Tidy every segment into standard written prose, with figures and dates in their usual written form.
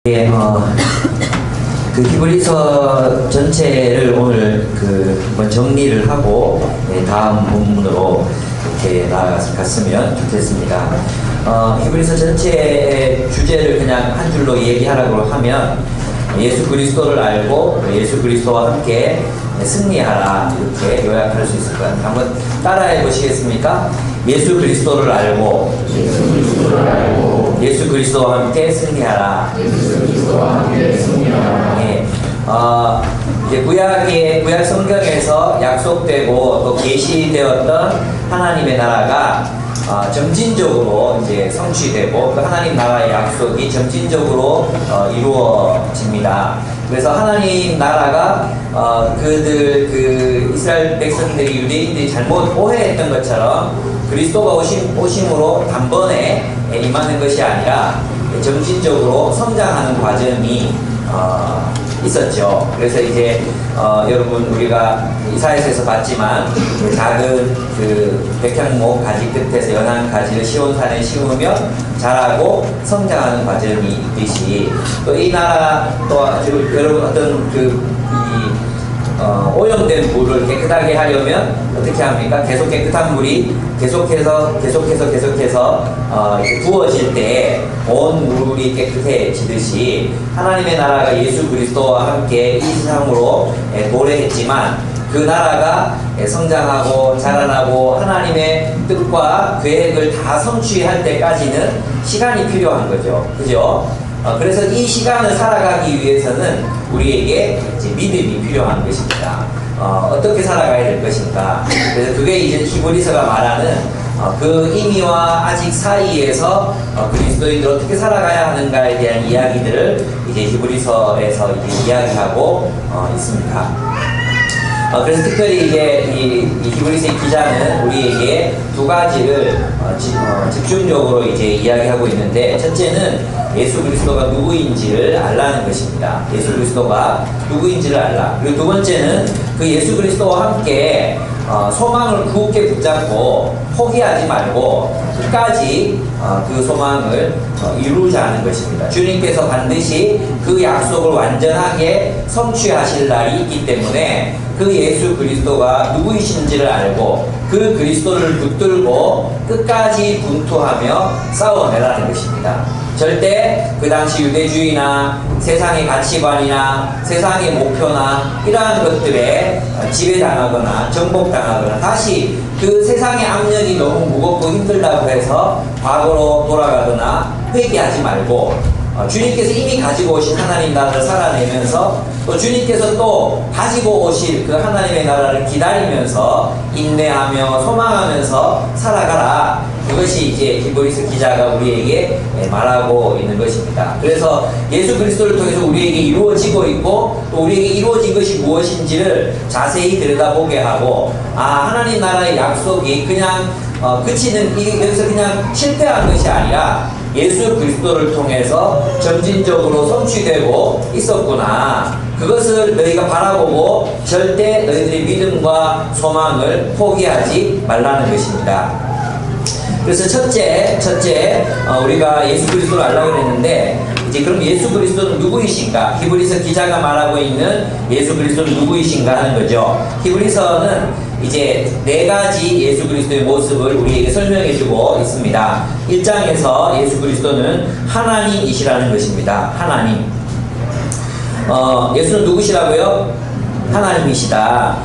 예, 히브리서 전체를 오늘 한번 정리를 하고 다음 본문으로 이렇게 나아갔으면 좋겠습니다. 히브리서 전체의 주제를 그냥 한 줄로 얘기하라고 하면 예수 그리스도를 알고 예수 그리스도와 함께 승리하라, 이렇게 요약할 수 있을 것 같아요. 한번 따라해 보시겠습니까? 예수 그리스도를 알고 예수 그리스도와 함께 승리하라. 예. 이제 구약 성경에서 약속되고 또 계시되었던 하나님의 나라가 점진적으로 이제 성취되고 그 하나님 나라의 약속이 점진적으로 이루어집니다. 그래서 하나님 나라가 이스라엘 백성들이, 유대인들이 잘못 오해했던 것처럼 그리스도가 오심으로 단번에 임하는 것이 아니라 점진적으로 성장하는 과정이 있었죠. 그래서 이제 여러분, 우리가 이사야서에서 봤지만 작은 백향목 가지 끝에서 연한 가지를 시온산에 심으면 자라고 성장하는 과정이 있듯이, 또 이 나라 또 여러분 어떤 오염된 물을 깨끗하게 하려면 어떻게 합니까? 계속 깨끗한 물이 계속해서 부어질 때 온 물이 깨끗해지듯이 하나님의 나라가 예수 그리스도와 함께 이 세상으로 도래했지만 그 나라가 성장하고 자라나고 하나님의 뜻과 계획을 다 성취할 때까지는 시간이 필요한 거죠. 그죠? 그래서 이 시간을 살아가기 위해서는 우리에게 이제 믿음이 필요한 것입니다. 어떻게 살아가야 될 것인가. 그래서 그게 이제 히브리서가 말하는 그 의미와 아직 사이에서 그리스도인들 어떻게 살아가야 하는가에 대한 이야기들을 이제 히브리서에서 이제 이야기하고 있습니다. 그래서 특별히 이제 이 히브리서의 기자는 우리에게 두 가지를 집중적으로 이제 이야기하고 있는데, 첫째는 예수 그리스도가 누구인지를 알라는 것입니다. 예수 그리스도가 누구인지를 알라. 그리고 두 번째는 그 예수 그리스도와 함께 소망을 굳게 붙잡고 포기하지 말고 끝까지 그 소망을 이루자는 것입니다. 주님께서 반드시 그 약속을 완전하게 성취하실 날이 있기 때문에 그 예수 그리스도가 누구이신지를 알고 그 그리스도를 붙들고 끝까지 분투하며 싸워내라는 것입니다. 절대 그 당시 유대주의나 세상의 가치관이나 세상의 목표나 이러한 것들에 지배당하거나 정복당하거나 다시 그 세상의 압력이 너무 무겁고 힘들다고 해서 과거로 돌아가거나 회개하지 말고 주님께서 이미 가지고 오신 하나님 나라를 살아내면서 또 주님께서 또 가지고 오실 그 하나님의 나라를 기다리면서 인내하며 소망하면서 살아가라. 그것이 이제 히브리서 기자가 우리에게 말하고 있는 것입니다. 그래서 예수 그리스도를 통해서 우리에게 이루어지고 있고 또 우리에게 이루어진 것이 무엇인지를 자세히 들여다보게 하고, 하나님 나라의 약속이 그냥 그치는 여기서 그냥 실패한 것이 아니라 예수 그리스도를 통해서 점진적으로 성취되고 있었구나. 그것을 너희가 바라보고 절대 너희들의 믿음과 소망을 포기하지 말라는 것입니다. 그래서 첫째, 우리가 예수 그리스도를 알라고 했는데, 이제 그럼 예수 그리스도는 누구이신가? 히브리서 기자가 말하고 있는 예수 그리스도는 누구이신가 하는 거죠. 히브리서는 이제 네 가지 예수 그리스도의 모습을 우리에게 설명해주고 있습니다. 1장에서 예수 그리스도는 하나님이시라는 것입니다. 하나님. 예수는 누구시라고요? 하나님이시다.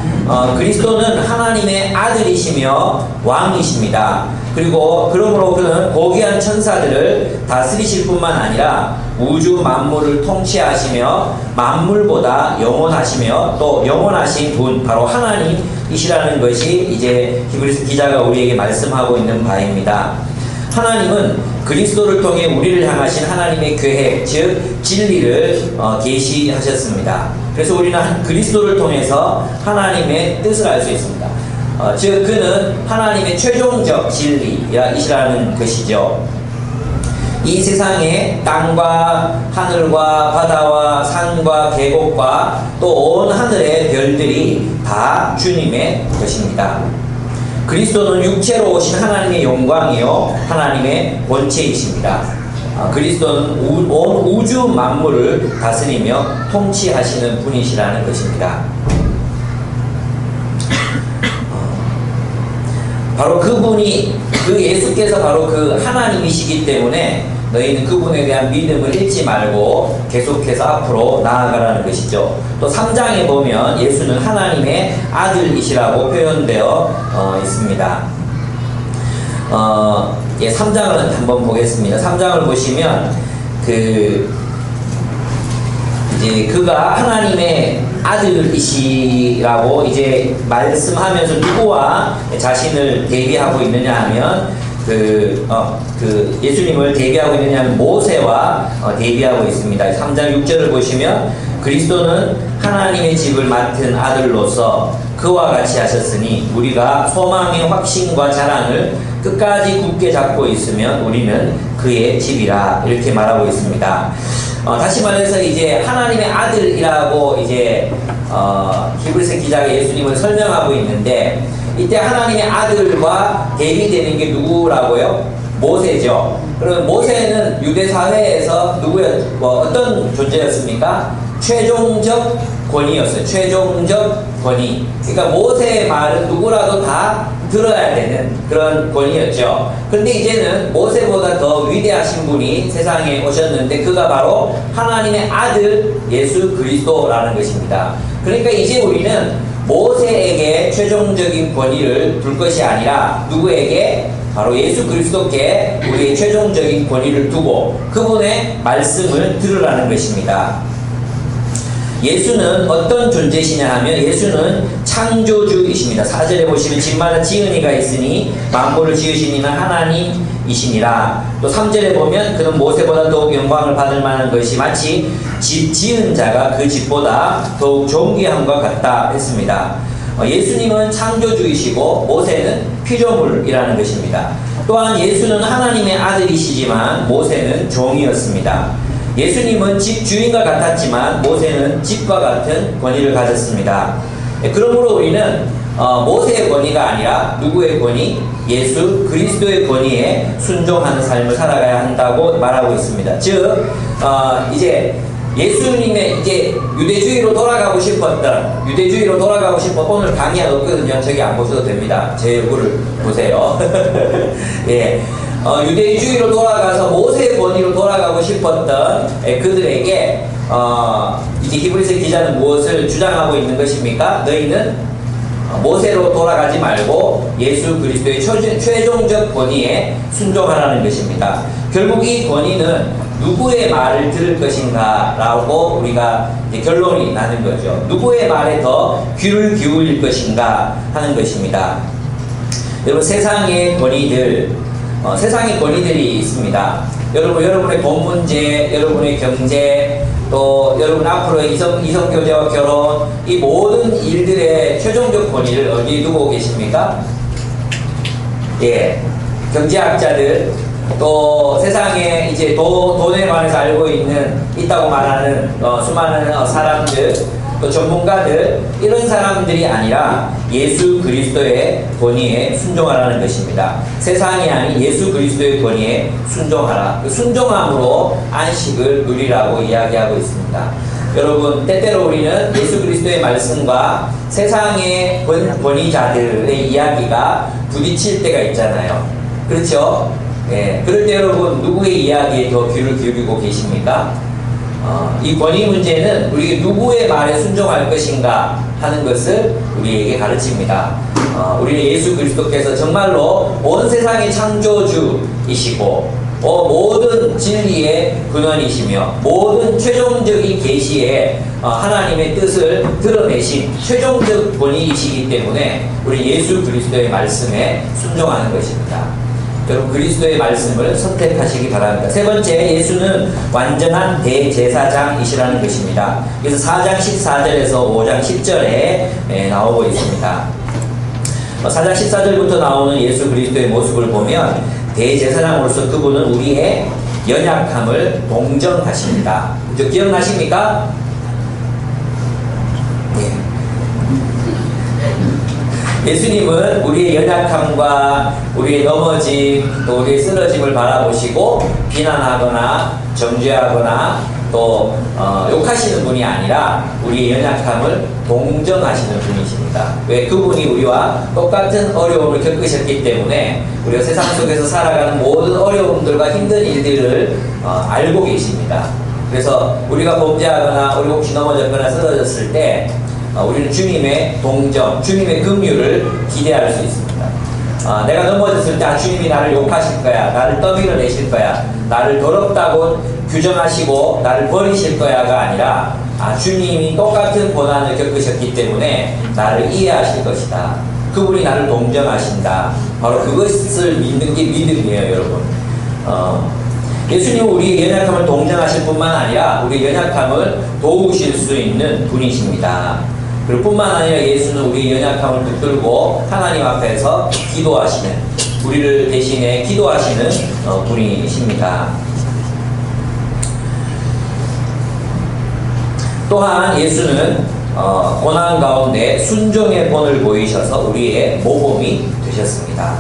그리스도는 하나님의 아들이시며 왕이십니다. 그리고 그러므로 그는 고귀한 천사들을 다스리실 뿐만 아니라 우주 만물을 통치하시며 만물보다 영원하시며 또 영원하신 분, 바로 하나님이시라는 것이 이제 히브리서 기자가 우리에게 말씀하고 있는 바입니다. 하나님은 그리스도를 통해 우리를 향하신 하나님의 계획, 즉 진리를 계시하셨습니다. 그래서 우리는 그리스도를 통해서 하나님의 뜻을 알 수 있습니다. 즉 그는 하나님의 최종적 진리이시라는 것이죠. 이 세상에 땅과 하늘과 바다와 산과 계곡과 또 온 하늘의 별들이 다 주님의 것입니다. 그리스도는 육체로 오신 하나님의 영광이요 하나님의 본체이십니다. 그리스도는 온 우주 만물을 다스리며 통치하시는 분이시라는 것입니다. 바로 그분이, 그 예수께서 바로 그 하나님이시기 때문에 너희는 그분에 대한 믿음을 잃지 말고 계속해서 앞으로 나아가라는 것이죠. 또 3장에 보면 예수는 하나님의 아들이시라고 표현되어 있습니다. 3장을 한번 보겠습니다. 3장을 보시면 이제 그가 하나님의 아들이시라고 이제 말씀하면서 누구와 자신을 대비하고 있느냐 하면 예수님을 대비하고 있느냐 하면 모세와 대비하고 있습니다. 3장 6절을 보시면 그리스도는 하나님의 집을 맡은 아들로서 그와 같이 하셨으니 우리가 소망의 확신과 자랑을 끝까지 굳게 잡고 있으면 우리는 그의 집이라, 이렇게 말하고 있습니다. 다시 말해서 이제 하나님의 아들이라고 이제 히브리서 기자가 예수님을 설명하고 있는데, 이때 하나님의 아들과 대비되는 게 누구라고요? 모세죠. 그러면 모세는 유대 사회에서 어떤 존재였습니까? 최종적 권위였어요. 최종적 권위. 그러니까 모세의 말은 누구라도 다 들어야 되는 그런 권위였죠. 그런데 이제는 모세보다 더 위대하신 분이 세상에 오셨는데, 그가 바로 하나님의 아들 예수 그리스도라는 것입니다. 그러니까 이제 우리는 모세에게 최종적인 권위를 둘 것이 아니라 누구에게? 바로 예수 그리스도께 우리의 최종적인 권위를 두고 그분의 말씀을 들으라는 것입니다. 예수는 어떤 존재시냐 하면 예수는 창조주이십니다. 4절에 보시면 집마다 지은 이가 있으니 만물을 지으신 이는 하나님이시니라. 또 3절에 보면 그는 모세보다 더욱 영광을 받을 만한 것이 마치 집 지은 자가 그 집보다 더욱 존귀함과 같다 했습니다. 예수님은 창조주이시고 모세는 피조물이라는 것입니다. 또한 예수는 하나님의 아들이시지만 모세는 종이었습니다. 예수님은 집 주인과 같았지만 모세는 집과 같은 권위를 가졌습니다. 그러므로 우리는 모세의 권위가 아니라 누구의 권위? 예수 그리스도의 권위에 순종하는 삶을 살아가야 한다고 말하고 있습니다. 즉 이제 예수님의 이제 유대주의로 돌아가고 싶었던, 오늘 강의가 없거든요. 저기 안 보셔도 됩니다. 제 얼굴을 보세요. 예. 유대주의로 돌아가서 모세의 권위로 돌아가고 싶었던 그들에게 이제 히브리서 기자는 무엇을 주장하고 있는 것입니까? 너희는 모세로 돌아가지 말고 예수 그리스도의 최종적 권위에 순종하라는 것입니다. 결국 이 권위는 누구의 말을 들을 것인가 라고 우리가 이제 결론이 나는 거죠. 누구의 말에 더 귀를 기울일 것인가 하는 것입니다. 여러분, 세상의 권위들이 있습니다. 여러분의 돈 문제, 여러분의 경제, 또 여러분 앞으로의 이성교제와 결혼, 이 모든 일들의 최종적 권위를 어디에 두고 계십니까? 예, 경제학자들, 또 세상에 이제 돈에 관해서 알고 있다고 말하는 수많은 사람들, 또 전문가들, 이런 사람들이 아니라 예수 그리스도의 권위에 순종하라는 것입니다. 세상이 아닌 예수 그리스도의 권위에 순종하라. 그 순종함으로 안식을 누리라고 이야기하고 있습니다. 여러분, 때때로 우리는 예수 그리스도의 말씀과 세상의 권위자들의 이야기가 부딪힐 때가 있잖아요. 그렇죠? 예, 그럴 때 여러분, 누구의 이야기에 더 귀를 기울이고 계십니까? 이 권위 문제는 우리가 누구의 말에 순종할 것인가 하는 것을 우리에게 가르칩니다. 우리는 예수 그리스도께서 정말로 온 세상의 창조주이시고 모든 진리의 근원이시며 모든 최종적인 계시에 하나님의 뜻을 드러내신 최종적 권위이시기 때문에 우리 예수 그리스도의 말씀에 순종하는 것입니다. 여러분, 그리스도의 말씀을 선택하시기 바랍니다. 세 번째, 예수는 완전한 대제사장이시라는 것입니다. 그래서 4장 14절에서 5장 10절에 나오고 있습니다. 4장 14절부터 나오는 예수 그리스도의 모습을 보면 대제사장으로서 그분은 우리의 연약함을 동정하십니다. 기억나십니까? 예수님은 우리의 연약함과 우리의 넘어짐, 또 우리의 쓰러짐을 바라보시고 비난하거나 정죄하거나 또 욕하시는 분이 아니라 우리의 연약함을 동정하시는 분이십니다. 왜? 그분이 우리와 똑같은 어려움을 겪으셨기 때문에 우리가 세상 속에서 살아가는 모든 어려움들과 힘든 일들을 알고 계십니다. 그래서 우리가 범죄하거나 우리 혹시 넘어졌거나 쓰러졌을 때 우리는 주님의 동정, 주님의 긍휼을 기대할 수 있습니다. 내가 넘어졌을 때 주님이 나를 욕하실 거야, 나를 떠밀어내실 거야, 나를 더럽다고 규정하시고 나를 버리실 거야가 아니라 주님이 똑같은 고난을 겪으셨기 때문에 나를 이해하실 것이다. 그분이 나를 동정하신다. 바로 그것을 믿는 게 믿음이에요, 여러분. 예수님은 우리의 연약함을 동정하실 뿐만 아니라 우리의 연약함을 도우실 수 있는 분이십니다. 그리고 뿐만 아니라 예수는 우리의 연약함을 붙들고 하나님 앞에서 기도하시는, 우리를 대신해 기도하시는 분이십니다. 또한 예수는 고난 가운데 순종의 본을 보이셔서 우리의 모범이 되셨습니다.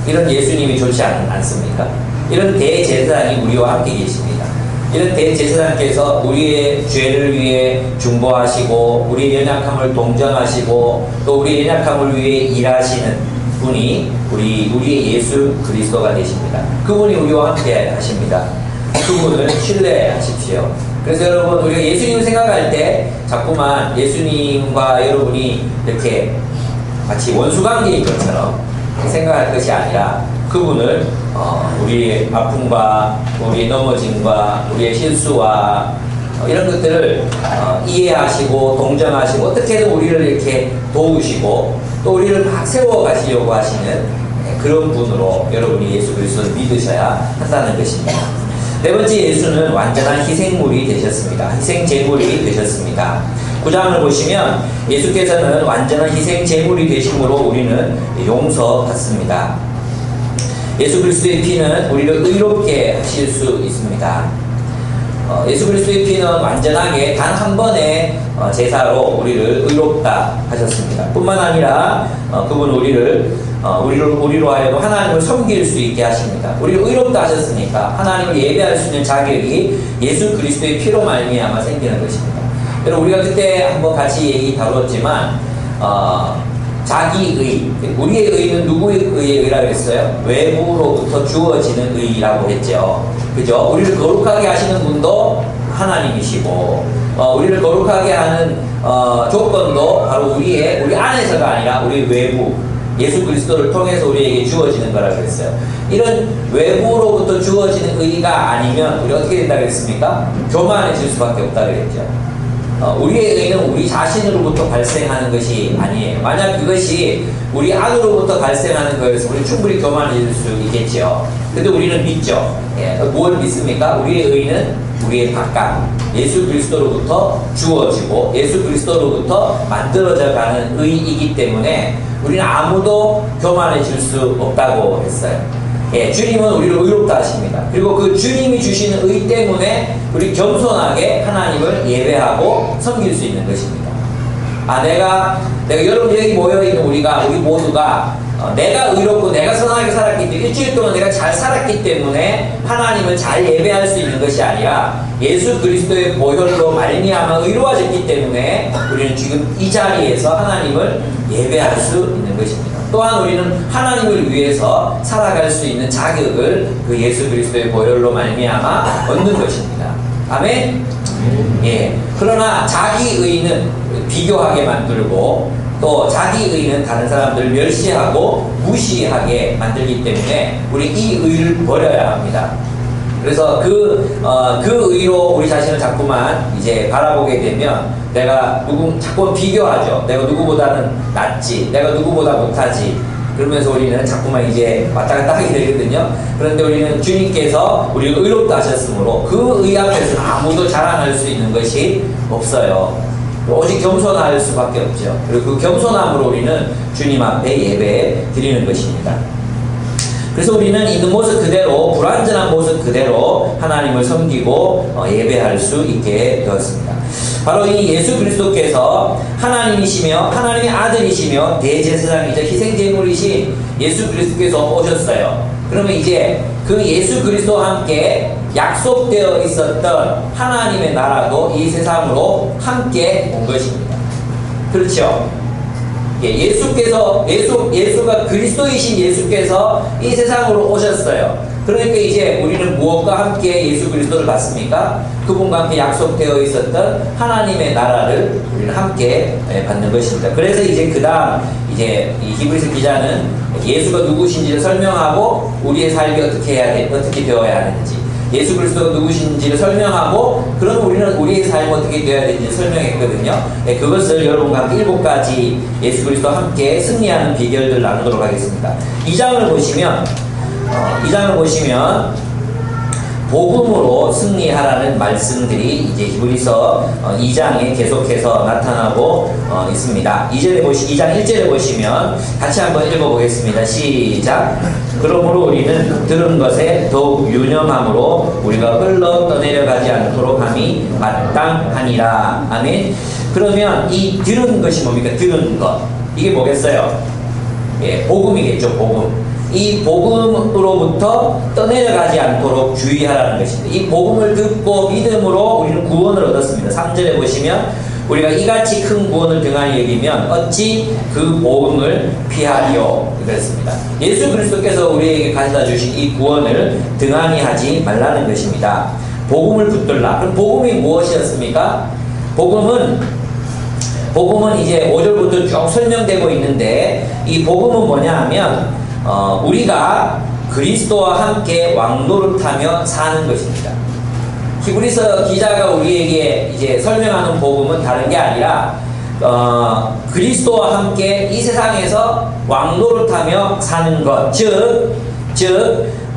이런 예수님이 좋지 않습니까? 이런 대제사장이 우리와 함께 계십니다. 이런 대제사장께서 우리의 죄를 위해 중보하시고 우리의 연약함을 동정하시고 또 우리의 연약함을 위해 일하시는 분이 우리의 예수 그리스도가 되십니다. 그분이 우리와 함께 하십니다. 그분을 신뢰하십시오. 그래서 여러분, 우리가 예수님을 생각할 때 자꾸만 예수님과 여러분이 이렇게 마치 원수관계인 것처럼 생각할 것이 아니라 그분을 우리의 아픔과 우리의 넘어짐과 우리의 실수와 이런 것들을 이해하시고 동정하시고 어떻게든 우리를 이렇게 도우시고 또 우리를 막 세워가시려고 하시는 그런 분으로 여러분이 예수 그리스도를 믿으셔야 한다는 것입니다. 네 번째, 예수는 완전한 희생물이 되셨습니다. 희생제물이 되셨습니다. 9장을 보시면 예수께서는 완전한 희생제물이 되심으로 우리는 용서받습니다. 예수 그리스도의 피는 우리를 의롭게 하실 수 있습니다. 예수 그리스도의 피는 완전하게 단 한 번의 제사로 우리를 의롭다 하셨습니다. 뿐만 아니라 그분 우리로 하여금 하나님을 섬길 수 있게 하십니다. 우리를 의롭다 하셨으니까 하나님을 예배할 수 있는 자격이 예수 그리스도의 피로 말미암아 생기는 것입니다. 여러분, 우리가 그때 한번 같이 얘기 다뤘지만 자기의, 우리의 의는 누구의 의에 의라고 했어요? 외부로부터 주어지는 의라고 했죠. 그죠? 우리를 거룩하게 하시는 분도 하나님이시고, 우리를 거룩하게 하는 조건도 바로 우리 안에서가 아니라 우리 외부, 예수 그리스도를 통해서 우리에게 주어지는 거라고 그랬어요. 이런 외부로부터 주어지는 의가 아니면 우리 어떻게 된다고 했습니까? 교만해질 수밖에 없다고 그랬죠. 우리의 의는 우리 자신으로부터 발생하는 것이 아니에요. 만약 그것이 우리 안으로부터 발생하는 거여서 우리는 충분히 교만해질 수 있겠죠. 근데 우리는 믿죠. 뭘 믿습니까? 우리의 의는 우리의 바깥, 예수 그리스도로부터 주어지고 예수 그리스도로부터 만들어져 가는 의이기 때문에 우리는 아무도 교만해질 수 없다고 했어요. 주님은 우리를 의롭다 하십니다. 그리고 그 주님이 주시는 의 때문에 우리 겸손하게 하나님을 예배하고 섬길 수 있는 것입니다. 내가 여러분 여기 모여있는 우리 모두가 내가 의롭고 내가 선하게 살았기 때문에 일주일 동안 내가 잘 살았기 때문에 하나님을 잘 예배할 수 있는 것이 아니라 예수 그리스도의 보혈로 말미암아 의로워졌기 때문에 우리는 지금 이 자리에서 하나님을 예배할 수 있는 것입니다. 또한 우리는 하나님을 위해서 살아갈 수 있는 자격을 그 예수 그리스도의 보혈로 말미암아 얻는 것입니다. 아멘? 그러나 자기 의는 비교하게 만들고 또 자기 의는 다른 사람들을 멸시하고 무시하게 만들기 때문에 우리 이 의를 버려야 합니다. 그래서 그 의로 우리 자신을 자꾸만 이제 바라보게 되면 내가 자꾸 비교하죠. 내가 누구보다는 낫지, 내가 누구보다 못하지. 그러면서 우리는 자꾸만 이제 왔다 갔다 하게 되거든요. 그런데 우리는 주님께서 우리를 의롭다 하셨으므로 그 의 앞에서 아무도 자랑할 수 있는 것이 없어요. 오직 겸손할 수밖에 없죠. 그리고 그 겸손함으로 우리는 주님 앞에 예배 드리는 것입니다. 그래서 우리는 있는 모습 그대로, 불완전한 모습 그대로 하나님을 섬기고 예배할 수 있게 되었습니다. 바로 이 예수 그리스도께서 하나님이시며 하나님의 아들이시며 대제사장이자 희생제물이신 예수 그리스도께서 오셨어요. 그러면 이제 그 예수 그리스도와 함께 약속되어 있었던 하나님의 나라도 이 세상으로 함께 온 것입니다. 그렇죠? 예수가 그리스도이신 예수께서 이 세상으로 오셨어요. 그러니까 이제 우리는 무엇과 함께 예수 그리스도를 받습니까? 그분과 함께 약속되어 있었던 하나님의 나라를 우리는 함께 받는 것입니다. 그래서 이제 그 다음 이제 이 히브리서 기자는 예수가 누구신지를 설명하고 우리의 삶이 어떻게 되어야 하는지, 예수 그리스도가 누구신지를 설명하고 그럼 우리는 우리의 삶이 어떻게 되어야 되는지 설명했거든요. 그것을 여러분과 함께 7가지 예수 그리스도와 함께 승리하는 비결들 나누도록 하겠습니다. 2장을 보시면 복음으로 승리하라는 말씀들이 이제 히브리서 2장에 계속해서 나타나고 있습니다. 2장 1절에 보시면 같이 한번 읽어보겠습니다. 시작. 그러므로 우리는 들은 것에 더욱 유념함으로 우리가 흘러 떠내려가지 않도록 함이 마땅하니라. 아멘. 그러면 이 들은 것이 뭡니까? 들은 것. 이게 뭐겠어요? 복음이겠죠. 복음. 이 복음으로부터 떠내려가지 않도록 주의하라는 것입니다. 이 복음을 듣고 믿음으로 우리는 구원을 얻었습니다. 3절에 보시면 우리가 이같이 큰 구원을 등한히 여기면 어찌 그 복음을 피하리요. 그랬습니다. 예수 그리스도께서 우리에게 가져다 주신 이 구원을 등한히 하지 말라는 것입니다. 복음을 붙들라. 그럼 복음이 무엇이었습니까? 복음은 이제 5절부터 쭉 설명되고 있는데 이 복음은 뭐냐 하면 우리가 그리스도와 함께 왕노릇하며 사는 것입니다. 히브리서 기자가 우리에게 이제 설명하는 복음은 다른 게 아니라 그리스도와 함께 이 세상에서 왕노릇하며 사는 것, 즉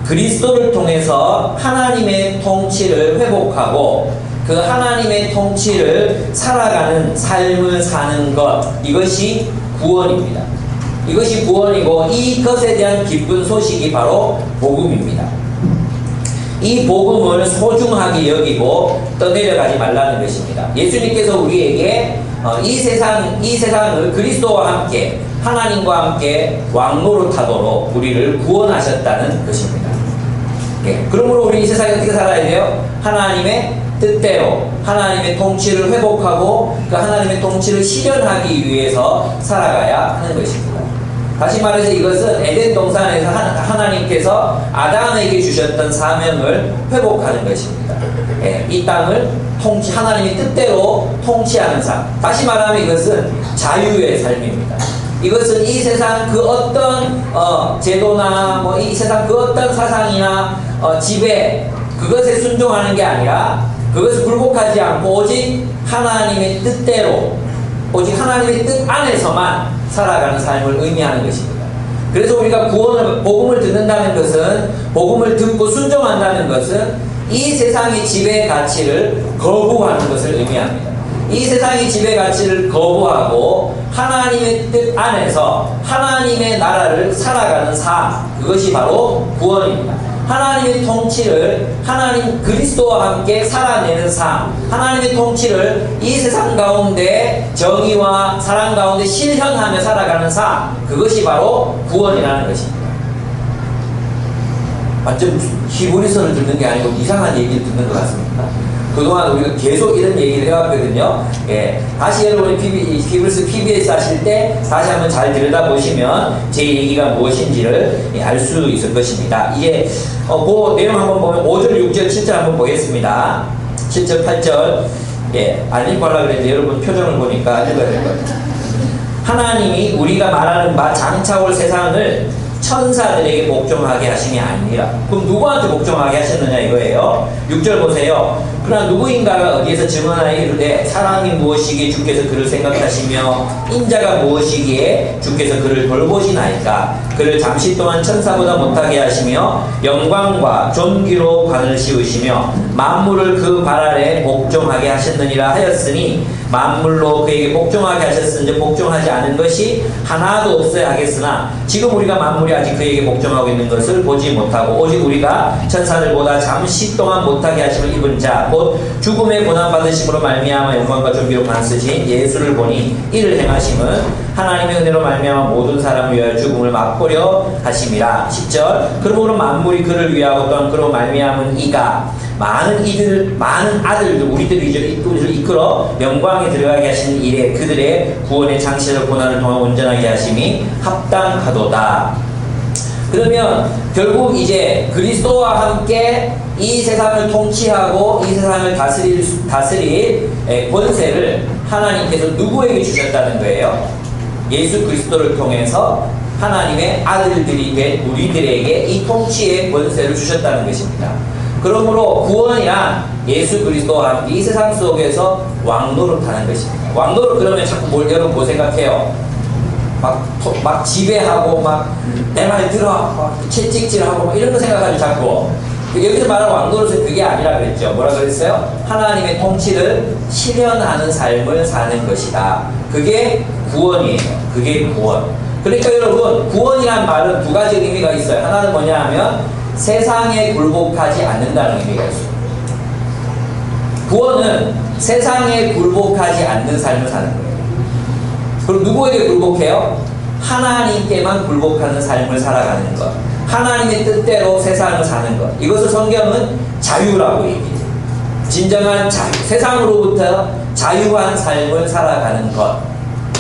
그리스도를 통해서 하나님의 통치를 회복하고 그 하나님의 통치를 살아가는 삶을 사는 것, 이것이 구원입니다. 이것이 구원이고 이것에 대한 기쁜 소식이 바로 복음입니다. 이 복음을 소중하게 여기고 떠내려가지 말라는 것입니다. 예수님께서 우리에게 이 세상을 그리스도와 함께 하나님과 함께 왕노릇하도록 우리를 구원하셨다는 것입니다. 그러므로 우리 이 세상에 어떻게 살아야 돼요? 하나님의 뜻대로 하나님의 통치를 회복하고 그 하나님의 통치를 실현하기 위해서 살아가야 하는 것입니다. 다시 말해서 이것은 에덴 동산에서 하나님께서 아담에게 주셨던 사명을 회복하는 것입니다. 이 땅을 하나님의 뜻대로 통치하는 삶. 다시 말하면 이것은 자유의 삶입니다. 이것은 이 세상 그 어떤 제도나 이 세상 그 어떤 사상이나 지배, 그것에 순종하는 게 아니라 그것을 굴복하지 않고 오직 하나님의 뜻대로, 오직 하나님의 뜻 안에서만 살아가는 삶을 의미하는 것입니다. 그래서 우리가 복음을 듣는다는 것은, 복음을 듣고 순종한다는 것은 이 세상의 지배의 가치를 거부하는 것을 의미합니다. 이 세상의 지배 가치를 거부하고 하나님의 뜻 안에서 하나님의 나라를 살아가는 삶, 그것이 바로 구원입니다. 하나님의 통치를 하나님 그리스도와 함께 살아내는 삶, 하나님의 통치를 이 세상 가운데 정의와 사랑 가운데 실현하며 살아가는 삶, 그것이 바로 구원이라는 것입니다. 완전 히브리서를 듣는 게 아니고 이상한 얘기를 듣는 것 같습니다. 그동안 우리가 계속 이런 얘기를 해왔거든요. 다시 여러분이 히브리서 PBS 하실 때 다시 한번 잘 들여다보시면 제 얘기가 무엇인지를 알 수 있을 것입니다. 이제 그 내용 한번 보면 5절, 6절, 7절 한번 보겠습니다. 7절, 8절 안 읽고 하려고 그랬는데 여러분 표정을 보니까 읽어야 될 것 같아요. 하나님이 우리가 말하는 바 장차 올 세상을 천사들에게 복종하게 하심이 아니라. 그럼 누구한테 복종하게 하셨느냐 이거예요. 6절 보세요. 그러나 누구인가가 어디에서 증언하여 이르되 사람이 무엇이기에 주께서 그를 생각하시며 인자가 무엇이기에 주께서 그를 돌보시나이까. 그를 잠시 동안 천사보다 못하게 하시며 영광과 존귀로 관을 씌우시며 만물을 그 발 아래 복종하게 하셨느니라 하였으니 만물로 그에게 복종하게 하셨은지 복종하지 않은 것이 하나도 없어야 하겠으나 지금 우리가 만물이 아직 그에게 복종하고 있는 것을 보지 못하고 오직 우리가 천사들보다 잠시 동안 못하게 하심을 입은 자 곧 죽음의 고난받으심으로 말미암아 영광과 존귀로 관 쓰신 예수를 보니 이를 행하심은 하나님의 은혜로 말미암아 모든 사람을 위하여 죽음을 맛보려 하심이라. 10절 그러므로 만물이 그를 위하고 또한 그로 말미암은 이가 많은 아들들 우리들을 이끌어 영광에 들어가게 하시는 일에 그들의 구원의 장시적 고난을 통한 온전하게 하심이 합당하도다. 그러면 결국 이제 그리스도와 함께 이 세상을 통치하고 이 세상을 다스릴 권세를 하나님께서 누구에게 주셨다는 거예요? 예수 그리스도를 통해서 하나님의 아들들이 된 우리들에게 이 통치의 권세를 주셨다는 것입니다. 그러므로 구원이란 예수 그리스도와 함께 이 세상 속에서 왕노릇하는 것입니다. 왕노릇 그러면 자꾸 여러분 뭐 생각해요? 막 지배하고 막 내 말 들어 막 채찍질하고 막 이런 거 생각하죠 자꾸. 여기서 말하는 왕노릇은 그게 아니라 그랬죠. 뭐라 그랬어요? 하나님의 통치를 실현하는 삶을 사는 것이다. 그게 구원이에요. 그게 구원. 그러니까 여러분 구원이란 말은 두 가지 의미가 있어요. 하나는 뭐냐 하면 세상에 굴복하지 않는다는 의미가 있어요. 구원은 세상에 굴복하지 않는 삶을 사는 거예요. 그럼 누구에게 굴복해요? 하나님께만 굴복하는 삶을 살아가는 것. 하나님의 뜻대로 세상을 사는 것. 이것을 성경은 자유라고 얘기해요. 진정한 자유. 세상으로부터 자유한 삶을 살아가는 것.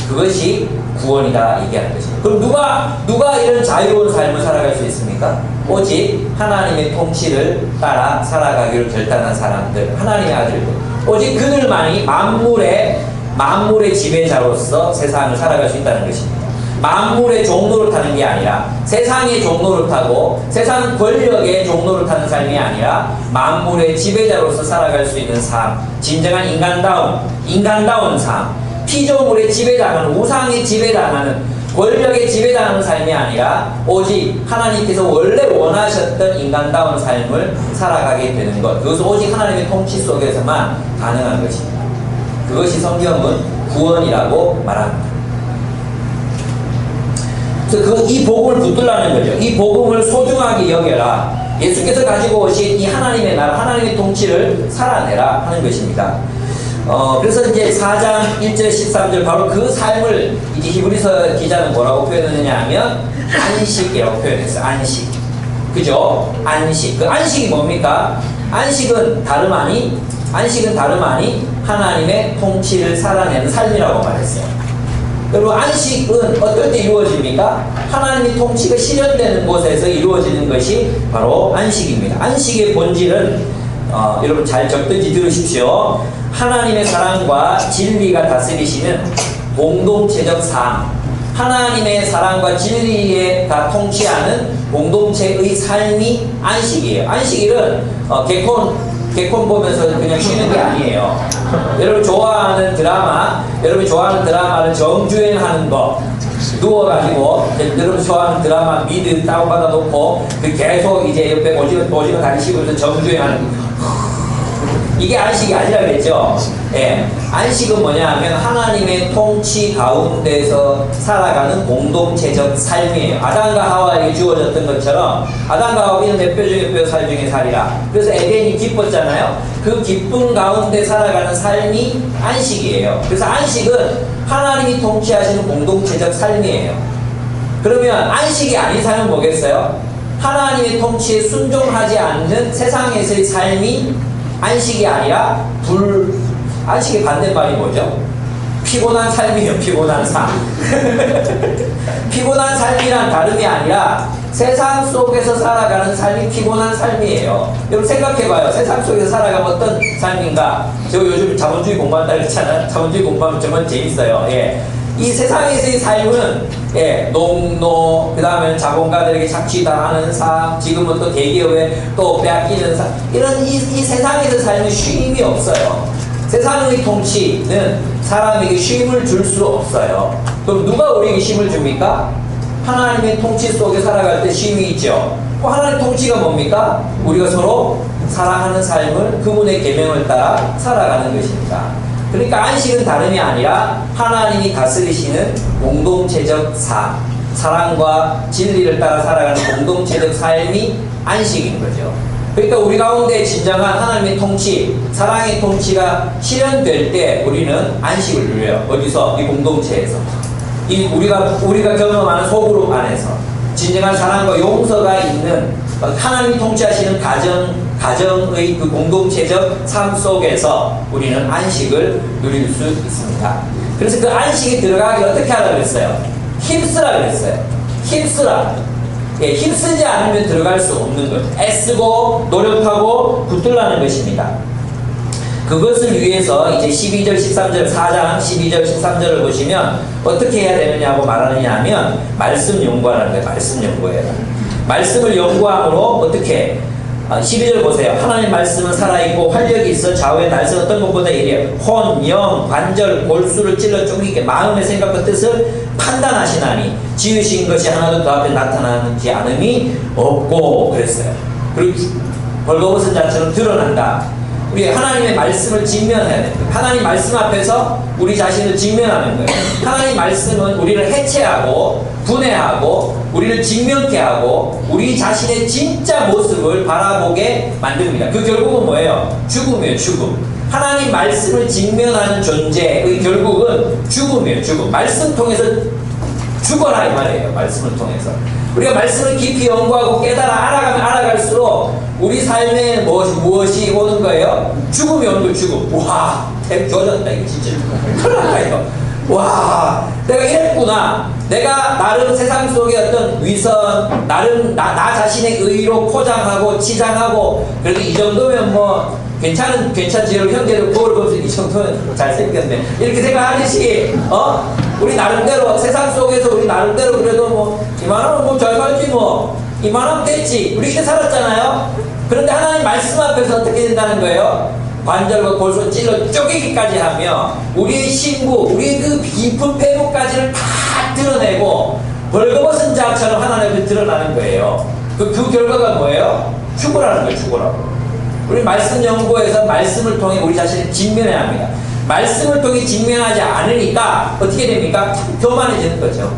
그것이 구원이다 얘기하는 것입니다. 그럼 누가 이런 자유로운 삶을 살아갈 수 있습니까? 오직 하나님의 통치를 따라 살아가기를 결단한 사람들, 하나님의 아들들. 오직 그들만이 만물의 지배자로서 세상을 살아갈 수 있다는 것입니다. 만물의 종노릇하는 게 아니라 세상의 종노릇하고 세상 권력의 종노릇하는 삶이 아니라 만물의 지배자로서 살아갈 수 있는 삶, 진정한 인간다운 삶, 피조물의 지배당하는, 우상의 지배당하는, 권력의 지배당하는 삶이 아니라 오직 하나님께서 원래 원하셨던 인간다운 삶을 살아가게 되는 것. 그것은 오직 하나님의 통치 속에서만 가능한 것입니다. 그것이 성경은 구원이라고 말합니다. 그래서 이 복음을 붙들라는 거죠. 이 복음을 소중하게 여겨라. 예수께서 가지고 오신 이 하나님의 나라, 하나님의 통치를 살아내라 하는 것입니다. 그래서 이제 4장 1절 13절 바로 그 삶을 이제 히브리서 기자는 뭐라고 표현했느냐 하면 안식이라고 표현했어요. 안식. 그죠? 안식. 그 안식이 뭡니까? 안식은 다름 아니 하나님의 통치를 살아내는 삶이라고 말했어요. 여러분 안식은 어떨 때 이루어집니까? 하나님의 통치가 실현되는 곳에서 이루어지는 것이 바로 안식입니다. 안식의 본질은 여러분 잘 적든지 들으십시오. 하나님의 사랑과 진리가 다스리시는 공동체적 삶, 하나님의 사랑과 진리가 통치하는 공동체의 삶이 안식이에요. 안식일은 개콘 보면서 그냥 쉬는 게 아니에요. 여러분이 좋아하는 드라마를 정주행하는 거 누워가지고 여러분 좋아하는 드라마 미드 다운받아 놓고 계속 이제 옆에 오징어 다니시면서 정주행하는 거. 이게 안식이 아니라 그랬죠. 예. 안식은 뭐냐 하면 하나님의 통치 가운데서 살아가는 공동체적 삶이에요. 아담과 하와에게 주어졌던 것처럼 아담과 하와는 몇 뼈 중에 뼈 살 중에 살이라. 그래서 에덴이 기뻤잖아요. 그 기쁨 가운데 살아가는 삶이 안식이에요. 그래서 안식은 하나님이 통치하시는 공동체적 삶이에요. 그러면 안식이 아닌 삶은 뭐겠어요? 하나님의 통치에 순종하지 않는 세상에서의 삶이 안식이 아니라 안식의 반대말이 뭐죠? 피곤한 삶이에요. 피곤한 삶. 피곤한 삶이란 다름이 아니라 세상 속에서 살아가는 삶이 피곤한 삶이에요. 여러분 생각해봐요. 세상 속에서 살아가면 어떤 삶인가? 저 요즘 자본주의 공부한다 그랬잖아요. 자본주의 공부하면 정말 재밌어요. 예. 이 세상에서의 삶은 농노, 그 다음에 자본가들에게 착취당하는 삶, 지금은 또 대기업에 또 빼앗기는 삶, 이런 이 세상에서 삶은 쉼이 없어요. 세상의 통치는 사람에게 쉼을 줄 수 없어요. 그럼 누가 우리에게 쉼을 줍니까? 하나님의 통치 속에 살아갈 때 쉼이 있죠. 하나님의 통치가 뭡니까? 우리가 서로 사랑하는 삶을 그분의 계명을 따라 살아가는 것입니다. 그러니까 안식은 다름이 아니라 하나님이 다스리시는 공동체적 사랑과 진리를 따라 살아가는 공동체적 삶이 안식인 거죠. 그러니까 우리 가운데 진정한 하나님의 통치, 사랑의 통치가 실현될 때 우리는 안식을 누려요. 어디서? 이 공동체에서. 이 우리가 경험하는 소그룹 안에서 진정한 사랑과 용서가 있는 하나님이 통치하시는 가정의 그 공동체적 삶 속에서 우리는 안식을 누릴 수 있습니다. 그래서 그 안식에 들어가기 어떻게 하라 그랬어요? 힘쓰라 그랬어요. 힘쓰라. 예, 힘쓰지 않으면 들어갈 수 없는 거죠. 애쓰고 노력하고 붙들라는 것입니다. 그것을 위해서 이제 12절, 13절, 4장 12절, 13절을 보시면 어떻게 해야 되느냐고 말하느냐 하면 말씀 연구하라는 거예요. 말씀 연구해라. 말씀을 연구함으로 어떻게 12절 보세요. 하나님 말씀은 살아있고 활력이 있어 좌우의 날선 어떤 것보다 이래요. 혼, 영, 관절, 골수를 찔러 쪼개게 마음의 생각과 뜻을 판단하시나니 지으신 것이 하나도 그 앞에 나타나지 않음이 없고 그랬어요. 그리고 벌거벗은 자처럼 드러난다. 우리 하나님의 말씀을 직면해야 됩니다. 하나님 말씀 앞에서 우리 자신을 직면하는 거예요. 하나님 말씀은 우리를 해체하고 분해하고 우리를 직면케 하고 우리 자신의 진짜 모습을 바라보게 만듭니다. 그 결국은 뭐예요? 죽음이에요. 죽음. 하나님 말씀을 직면하는 존재의 결국은 죽음이에요. 죽음. 말씀 통해서 죽어라 이 말이에요. 말씀을 통해서 우리가 말씀을 깊이 연구하고 깨달아 알아가면 알아갈수록 우리 삶에 무엇이 오는 거예요? 죽음이 오는 거예요. 죽음. 와, 조졌다 이거 진짜 큰일 났다 이거. 와, 내가 이랬구나. 내가 나름 세상 속의 어떤 위선, 나름 나 자신의 의로 포장하고 치장하고 그래도 이 정도면 뭐 괜찮지. 형제들 거울 보면서 이 정도면 잘생겼네. 이렇게 생각하듯이 우리 나름대로 세상 속에서 우리 나름대로 그래도 뭐 이만하면 뭐 잘 살지 뭐 이만하면 됐지. 우리 이렇게 살았잖아요. 그런데 하나님 말씀 앞에서 어떻게 된다는 거예요? 관절과 골수 찔러 쪼개기까지 하며 우리의 신부, 우리의 그 깊은 패부까지를 다 드러내고 벌거벗은 자처럼 하나님 앞에 드러나는 거예요. 그 결과가 뭐예요? 죽으라는 거예요. 죽으라고. 우리 말씀 연구에서 말씀을 통해 우리 자신을 직면해야 합니다. 말씀을 통해 직면하지 않으니까 어떻게 됩니까? 교만해지는 거죠.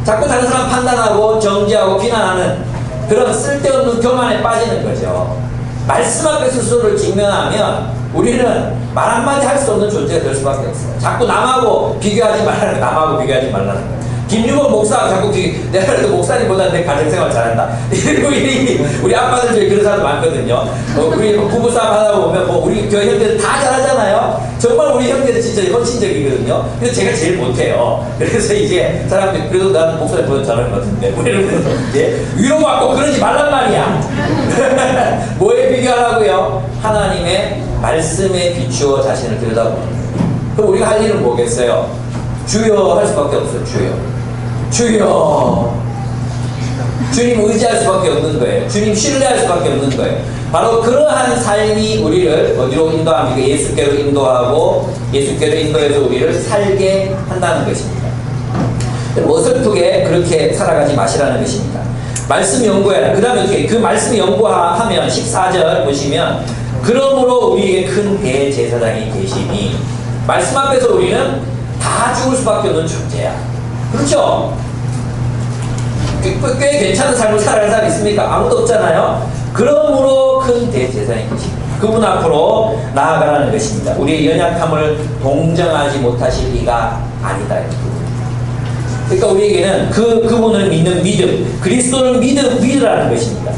자꾸 다른 사람 판단하고 정죄하고 비난하는 그런 쓸데없는 교만에 빠지는 거죠. 말씀 앞에 스스로를 직면하면 우리는 말 한마디 할 수 없는 존재가 될 수밖에 없어요. 자꾸 남하고 비교하지 말라는 거예요. 남하고 비교하지 말라는 거예요. 김유건 목사가 자꾸 내가 그래도 목사님보다 내 가정생활 잘한다. 우리 아빠들 중에 그런 사람 많거든요. 우리 부부싸움 하다 보면 우리 교회 형제들 다 잘하잖아요. 정말 우리 형제들 진짜 헌신적이거든요. 근데 제가 제일 못해요. 그래서 이제 사람들이 그래도 나는 목사님보다 잘하는 것 같은데 이러면서 이제 위로받고 그러지 말란 말이야. 뭐에 비교하라고요? 하나님의 말씀에 비추어 자신을 들여다보는 거예요. 그럼 우리가 할 일은 뭐겠어요? 주여 할 수밖에 없어요. 주여 주님 의지할 수밖에 없는 거예요. 주님 신뢰할 수밖에 없는 거예요. 바로 그러한 삶이 우리를 어디로 인도합니까? 예수께로 인도하고 예수께로 인도해서 우리를 살게 한다는 것입니다. 어설프게 그렇게 살아가지 마시라는 것입니다. 말씀 연구해라. 그 다음에 어떻게 그 말씀 연구하면 14절 보시면 그러므로 우리에게 큰 대제사장이 계시니 말씀 앞에서 우리는 다 죽을 수밖에 없는 존재야. 그렇죠? 꽤 괜찮은 삶을 살아가는 사람이 있습니까? 아무도 없잖아요. 그러므로 큰 대제사장이 계십니다. 그분 앞으로 나아가라는 것입니다. 우리의 연약함을 동정하지 못하실 리가 아니다. 그러니까 우리에게는 그분을 믿는 믿음, 그리스도를 믿으라는 것입니다.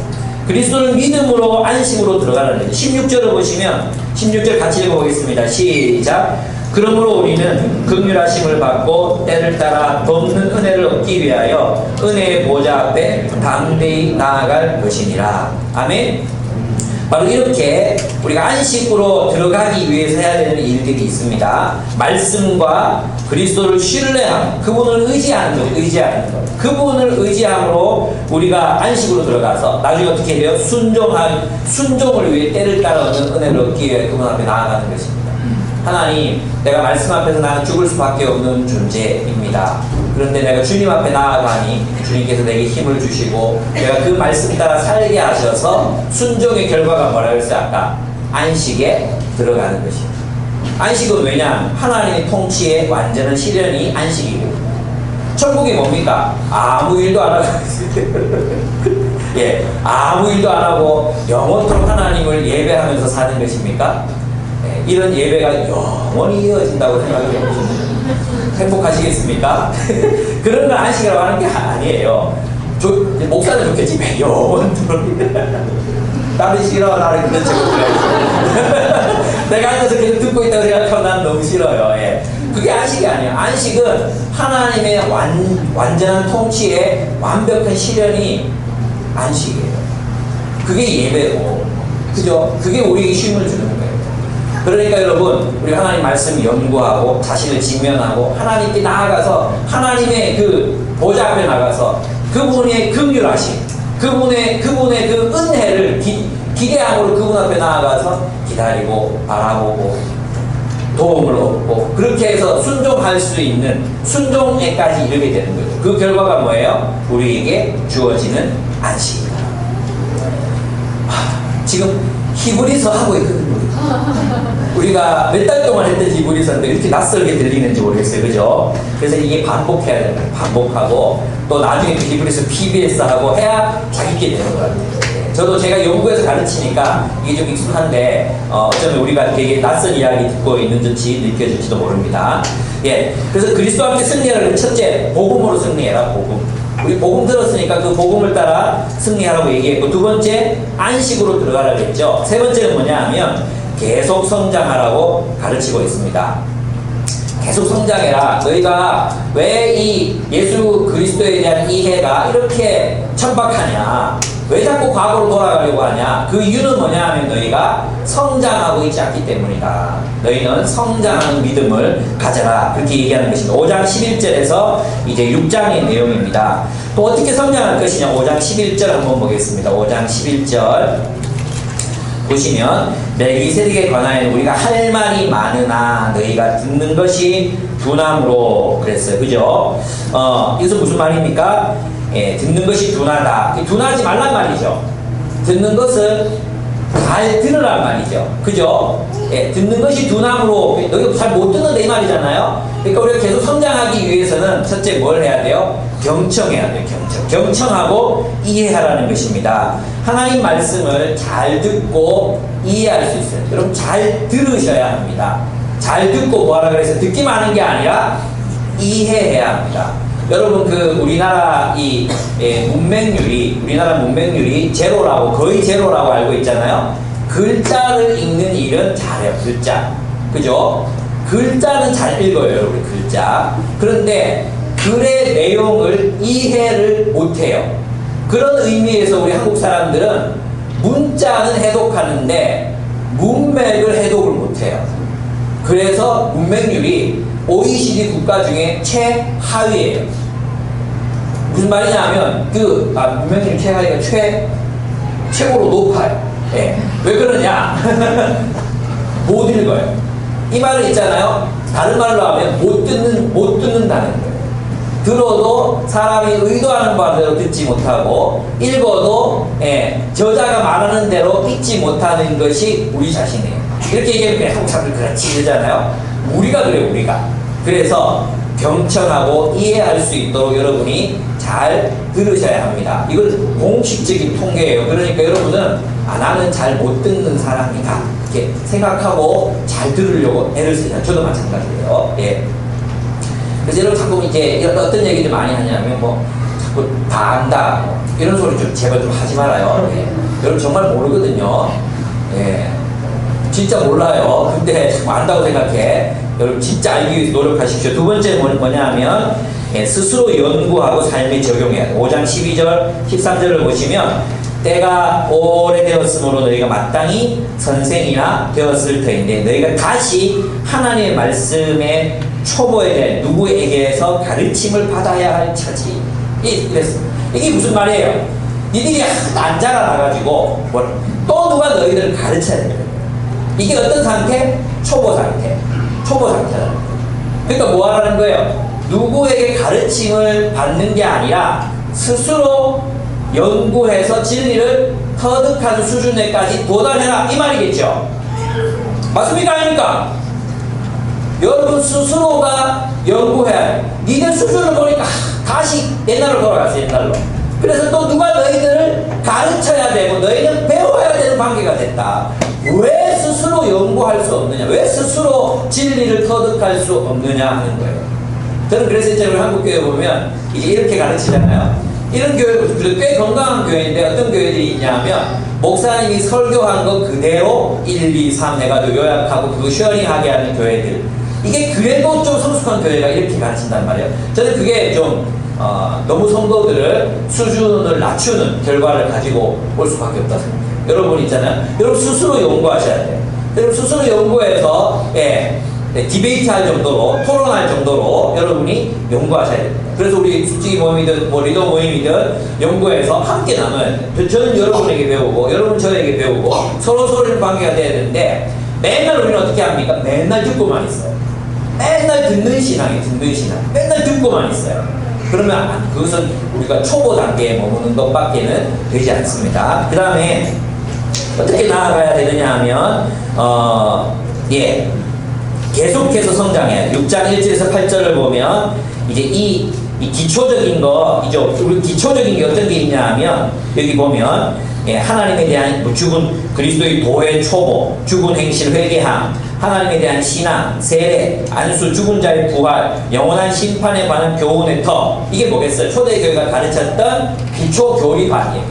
그리스도를 믿음으로 안식으로 들어가는 거죠. 16절을 보시면 16절 같이 읽어보겠습니다. 시작. 그러므로 우리는 긍휼하심을 받고 때를 따라 돕는 은혜를 얻기 위하여 은혜의 보좌 앞에 담대히 나아갈 것이니라. 아멘. 바로 이렇게 우리가 안식으로 들어가기 위해서 해야 되는 일들이 있습니다. 말씀과 그리스도를 신뢰함, 그분을 의지하는 것. 그분을 의지함으로 우리가 안식으로 들어가서 나중에 어떻게 해야 돼요? 순종을 위해 때를 따라 얻는 은혜를 얻기 위해 그분 앞에 나아가는 것입니다. 하나님, 내가 말씀 앞에서 나는 죽을 수밖에 없는 존재입니다. 그런데 내가 주님 앞에 나아가니 주님께서 내게 힘을 주시고 내가 그 말씀 따라 살게 하셔서 순종의 결과가 뭐라 그랬어요? 아까 안식에 들어가는 것입니다. 안식은 왜냐? 하나님의 통치의 완전한 실현이 안식이고, 천국이 뭡니까? 아무 일도 안 하고 예, 아무 일도 안 하고 영원토록 하나님을 예배하면서 사는 것입니까? 예, 이런 예배가 영원히 이어진다고 생각해 보시면 행복하시겠습니까? 그런 걸 안식이라고 하는 게 아니에요. 목사는 좋겠지, 왜 영원토록 나는 싫어, 나는 그런 책을 내가 앉아서 계속 듣고 있다고 생각하면 나는 너무 싫어요. 예. 그게 안식이 아니에요. 안식은 하나님의 완전한 통치의 완벽한 실현이 안식이에요. 그게 예배고, 그죠? 그게 우리에게 쉼을 주는 거예요. 그러니까 여러분, 우리 하나님 말씀 연구하고 자신을 직면하고 하나님께 나아가서 하나님의 그 보좌 앞에 나가서 그분의 긍휼하심, 그분의 그 은혜를 기대함으로 그분 앞에 나아가서 기다리고 바라보고 도움을 얻고, 그렇게 해서 순종할 수 있는 순종에까지 이르게 되는 거죠. 그 결과가 뭐예요? 우리에게 주어지는 안식이다. 지금 히브리서 하고 있거든요. 우리가 몇 달 동안 했던 히브리서인데 이렇게 낯설게 들리는지 모르겠어요. 그죠? 그래서 이게 반복해야 되는 거예요. 반복하고 또 나중에 히브리서 PBS 하고 해야 자기게 되는 것 같아요. 저도 제가 연구에서 가르치니까 이게 좀 익숙한데 어쩌면 우리가 되게 낯선 이야기 듣고 있는 듯이 느껴질지도 모릅니다. 예, 그래서 그리스도와 함께 승리하는 첫째, 복음으로 승리해라. 복음. 우리 복음 들었으니까 그 복음을 따라 승리하라고 얘기했고, 두 번째 안식으로 들어가라고 했죠. 세 번째는 뭐냐 하면 계속 성장하라고 가르치고 있습니다. 계속 성장해라. 너희가 왜 이 예수 그리스도에 대한 이해가 이렇게 천박하냐, 왜 자꾸 과거로 돌아가려고 하냐, 그 이유는 뭐냐 하면 너희가 성장하고 있지 않기 때문이다. 너희는 성장하는 믿음을 가져라. 그렇게 얘기하는 것입니다. 5장 11절에서 이제 6장의 내용입니다. 또 어떻게 성장할 것이냐, 5장 11절 한번 보겠습니다. 5장 11절 보시면 멜기세덱에 관하여는 우리가 할 말이 많으나 너희가 듣는 것이 둔함으로 그랬어요. 그죠? 이것은 무슨 말입니까? 예, 듣는 것이 둔하다. 둔하지 말란 말이죠. 듣는 것은 잘 들으란 말이죠. 그죠? 예, 듣는 것이 둔함으로, 너희가 잘 못 듣는데 이 말이잖아요. 그러니까 우리가 계속 성장하기 위해서는 첫째 뭘 해야 돼요? 경청해야 돼요. 경청하고 이해하라는 것입니다. 하나님 말씀을 잘 듣고 이해할 수 있어요. 여러분 잘 들으셔야 합니다. 잘 듣고 뭐하라 그래서 듣기만 하는 게 아니라 이해해야 합니다. 여러분 우리나라 우리나라 문맹률이 제로라고, 거의 제로라고 알고 있잖아요. 글자를 읽는 일은 잘해요. 글자, 그죠? 글자는 잘 읽어요, 여러분. 글자. 그런데 글의 내용을 이해를 못해요. 그런 의미에서 우리 한국 사람들은 문자는 해독하는데 문맥을 해독을 못해요. 그래서 문맹률이 OECD 국가 중에 최하위예요. 무슨 말이냐 하면 문맹률 최하위가 최고로 높아요. 예. 왜 그러냐? 못 읽어요. 이 말은 있잖아요. 다른 말로 하면 못 듣는다는 거예요. 들어도 사람이 의도하는 바대로 듣지 못하고, 읽어도 저자가 말하는 대로 읽지 못하는 것이 우리 자신이에요. 이렇게 얘기하면 한국 사람들 그렇지 이러잖아요. 우리가 그래요, 우리가. 그래서 경청하고 이해할 수 있도록 여러분이 잘 들으셔야 합니다. 이건 공식적인 통계예요. 그러니까 여러분은 나는 잘 못 듣는 사람이다 이렇게 생각하고 잘 들으려고 애를 쓰잖아요. 저도 마찬가지예요. 예. 그래서 여러분 자꾸 이제 어떤 얘기들 많이 하냐면 자꾸 다 안다 이런 소리 좀 제발 좀 하지 말아요. 예. 여러분 정말 모르거든요. 예. 진짜 몰라요. 근데 자꾸 안다고 생각해. 여러분 진짜 알기 위해서 노력하십시오. 두 번째 뭐냐 하면 스스로 연구하고 삶에 적용해야 돼요. 5장 12절 13절을 보시면 때가 오래되었으므로 너희가 마땅히 선생이나 되었을 터인데 너희가 다시 하나님의 말씀에 초보에 대해 누구에게서 가르침을 받아야 할 처지. 이게 무슨 말이에요? 니들이 안 자라나가지고 또 누가 너희들을 가르쳐야 돼요. 이게 어떤 상태? 초보 상태. 초보 상태라는 거예요. 그러니까 뭐 하라는 거예요? 누구에게 가르침을 받는 게 아니라 스스로 연구해서 진리를 터득하는 수준에까지 도달해라 이 말이겠죠. 맞습니까? 아닙니까? 여러분 스스로가 연구해야 해. 니들 수준을 보니까 다시 옛날로 돌아갔어. 옛날로. 그래서 또 누가 너희들을 가르쳐야 되고 너희는 배워야 되는 관계가 됐다. 왜 스스로 연구할 수 없느냐? 왜 스스로 진리를 터득할 수 없느냐 하는 거예요. 저는 그래서 이제 우리 한국교회 보면 이제 이렇게 가르치잖아요. 이런 교회, 꽤 건강한 교회인데 어떤 교회들이 있냐면 목사님이 설교한 거 그대로 1, 2, 3 해가지고 요약하고 그거 쉐어링하게 하는 교회들. 이게 그래도 좀 성숙한 교회가 이렇게 가르친단 말이에요. 저는 그게 좀 너무 성도들을 수준을 낮추는 결과를 가지고 올 수밖에 없다 생각해요. 여러분 있잖아요. 여러분 스스로 연구하셔야 돼요. 여러분 스스로 연구해서 디베이트 할 정도로 토론할 정도로 여러분이 연구하셔야 됩니다. 그래서 우리 숙지기 모임이든 뭐 리더 모임이든 연구해서 함께 나눠야 돼요. 저는 여러분에게 배우고 여러분 저에게 배우고 서로 관계가 돼야 되는데 맨날 우리는 어떻게 합니까? 맨날 듣고만 있어요. 맨날 듣는 신앙이 듣는 신앙. 맨날 듣고만 있어요. 그러면 그것은 우리가 초보 단계에 머무는 것밖에는 되지 않습니다. 그 다음에 어떻게 나아가야 되느냐 하면 계속해서 성장해요. 6장 1절에서 8절을 보면 이제 이 기초적인 거, 우리 기초적인 게 어떤 게 있냐 하면 여기 보면 하나님에 대한 죽은 그리스도의 도의 초보, 죽은 행실 회개함, 하나님에 대한 신앙, 세례, 안수, 죽은 자의 부활, 영원한 심판에 관한 교훈의 터. 이게 뭐겠어요? 초대교회가 가르쳤던 기초교리반이에요.